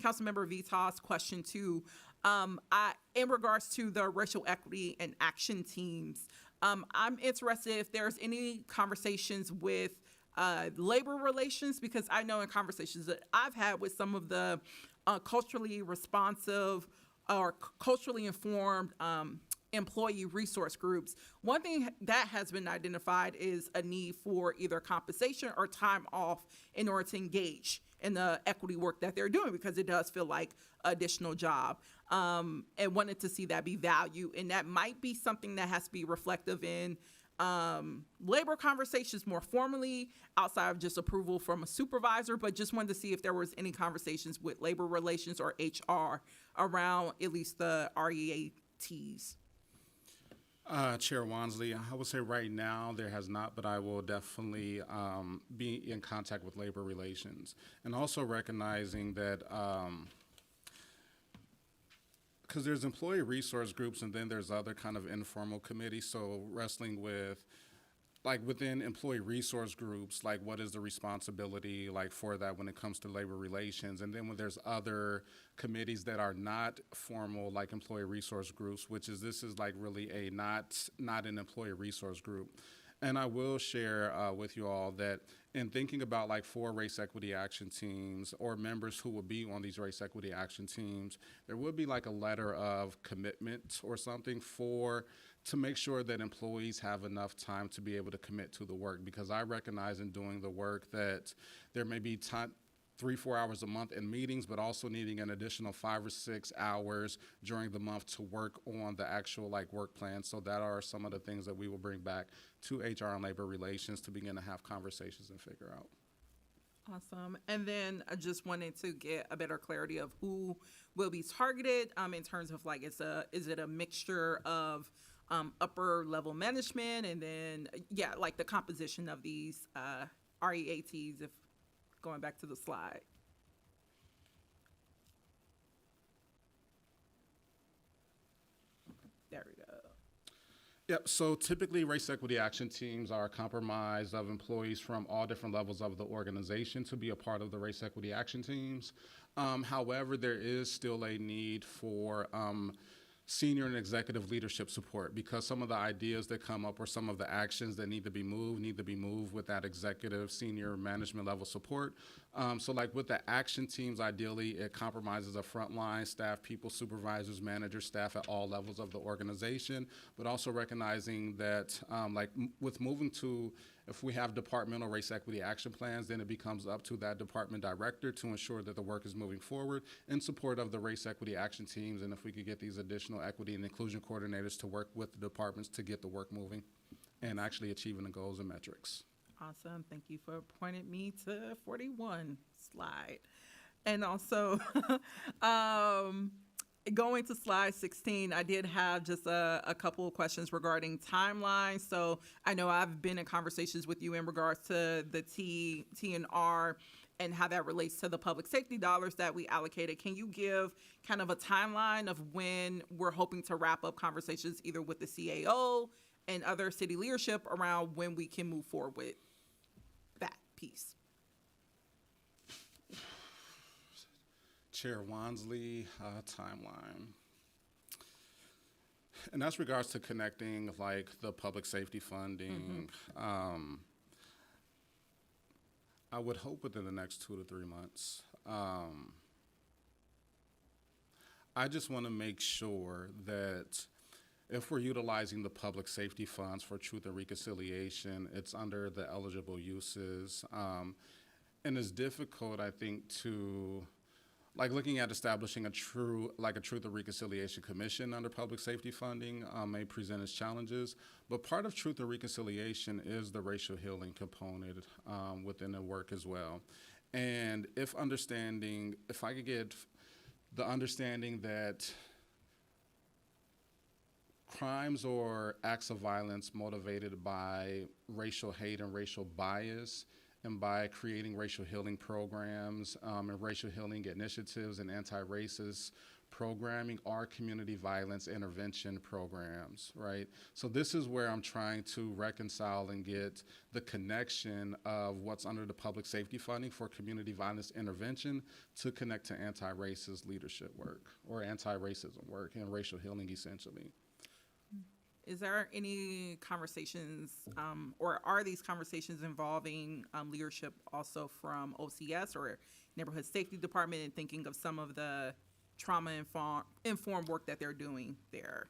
Councilmember Vitas' question too, in regards to the racial equity and action teams, I'm interested if there's any conversations with labor relations, because I know in conversations that I've had with some of the culturally responsive or culturally informed employee resource groups, one thing that has been identified is a need for either compensation or time off in order to engage in the equity work that they're doing, because it does feel like additional job, and wanted to see that be valued. And that might be something that has to be reflective in labor conversations more formally outside of just approval from a supervisor, but just wanted to see if there was any conversations with labor relations or HR around at least the REATs. Chair Wansley, I would say right now there has not, but I will definitely be in contact with labor relations, and also recognizing that because there's employee resource groups and then there's other kind of informal committees. So wrestling with, like within employee resource groups, like what is the responsibility like for that when it comes to labor relations? And then when there's other committees that are not formal, like employee resource groups, this is like really a not an employee resource group. And I will share with you all that in thinking about like 4 race equity action teams or members who will be on these race equity action teams, there would be like a letter of commitment or something for to make sure that employees have enough time to be able to commit to the work, because I recognize in doing the work that there may be time, 3-4 hours a month in meetings, but also needing an additional 5 or 6 hours during the month to work on the actual work plan. So that are some of the things that we will bring back to HR and Labor Relations to begin to have conversations and figure out. Awesome. And then I just wanted to get a better clarity of who will be targeted in terms of is it a mixture of upper level management, and then the composition of these REATs, if going back to the slide. There we go. Yep, so typically race equity action teams are comprised of employees from all different levels of the organization to be a part of the race equity action teams. However, there is still a need for senior and executive leadership support, because some of the ideas that come up or some of the actions that need to be moved with that executive senior management level support. So with the action teams, ideally it compromises of frontline staff, people, supervisors, managers, staff at all levels of the organization, but also recognizing that with moving to, if we have departmental race equity action plans, then it becomes up to that department director to ensure that the work is moving forward in support of the race equity action teams. And if we could get these additional equity and inclusion coordinators to work with the departments to get the work moving and actually achieving the goals and metrics. Awesome. Thank you for pointing me to 41 slide. And also, going to slide 16, I did have just a couple of questions regarding timelines. So I know I've been in conversations with you in regards to the TNR and how that relates to the public safety dollars that we allocated. Can you give kind of a timeline of when we're hoping to wrap up conversations either with the CAO and other city leadership around when we can move forward with that piece? Chair Wansley, timeline. And that's regards to connecting the public safety funding. I would hope within the next 2 to 3 months. I just want to make sure that if we're utilizing the public safety funds for Truth and Reconciliation, it's under the eligible uses. And it's difficult, I think, to looking at establishing a Truth and Reconciliation Commission under public safety funding may present its challenges. But part of Truth and Reconciliation is the racial healing component within the work as well. And if I could get the understanding that crimes or acts of violence motivated by racial hate and racial bias, and by creating racial healing programs and racial healing initiatives and anti-racist programming are community violence intervention programs, right? So this is where I'm trying to reconcile and get the connection of what's under the public safety funding for community violence intervention to connect to anti-racist leadership work or anti-racism work and racial healing essentially. Is there any conversations, or are these conversations involving leadership also from OCS or Neighborhood Safety Department, and thinking of some of the trauma-informed work that they're doing there?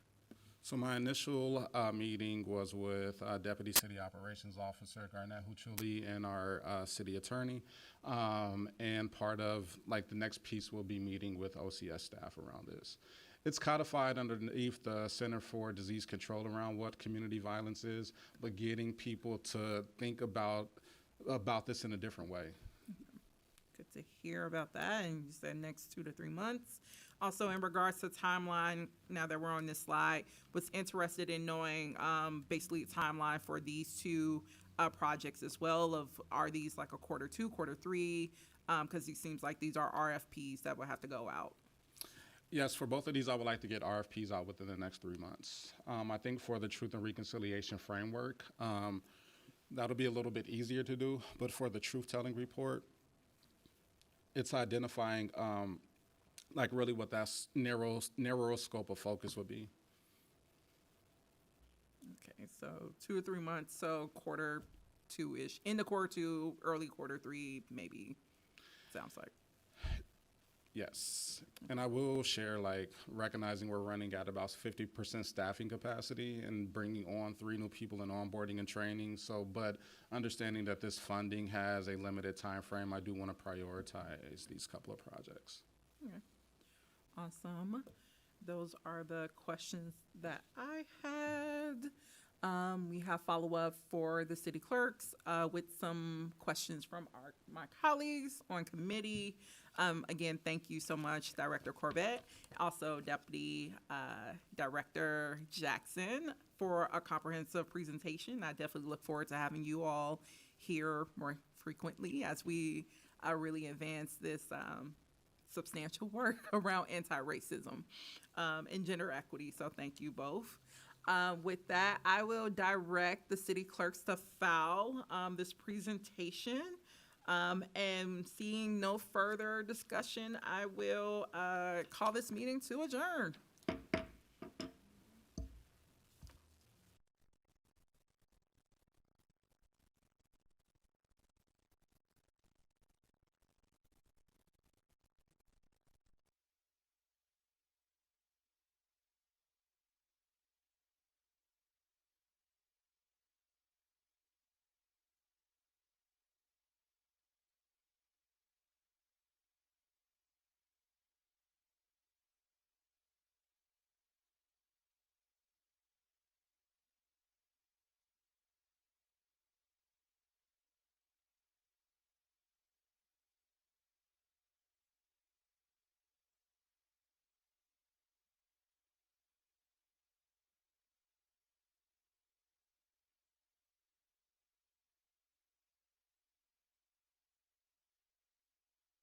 So my initial meeting was with Deputy City Operations Officer Garnett Huchuli and our city attorney. And part of the next piece will be meeting with OCS staff around this. It's codified underneath the Center for Disease Control around what community violence is, but getting people to think about this in a different way. Good to hear about that. And you said next 2 to 3 months. Also, in regards to timeline, now that we're on this slide, was interested in knowing basically a timeline for these two projects as well. Are these a quarter 2, quarter 3? Because it seems like these are RFPs that will have to go out. Yes, for both of these, I would like to get RFPs out within the next 3 months. I think for the Truth and Reconciliation framework, that'll be a little bit easier to do. But for the truth-telling report, it's identifying really what that narrow scope of focus would be. Okay, so 2 or 3 months, so quarter 2-ish. In the quarter 2, early quarter 3, maybe, sounds like. Yes, and I will share, like, recognizing we're running at about 50% staffing capacity and bringing on 3 new people in onboarding and training. So, but understanding that this funding has a limited time frame, I do want to prioritize these couple of projects. Awesome. Those are the questions that I had. We have follow-up for the city clerks with some questions from my colleagues on committee. Again, thank you so much, Director Corbett, also Deputy Director Jackson, for a comprehensive presentation. I definitely look forward to having you all here more frequently as we really advance this substantial work around anti-racism and gender equity. So thank you both. With that, I will direct the city clerks to file this presentation. And seeing no further discussion, I will call this meeting to adjourn.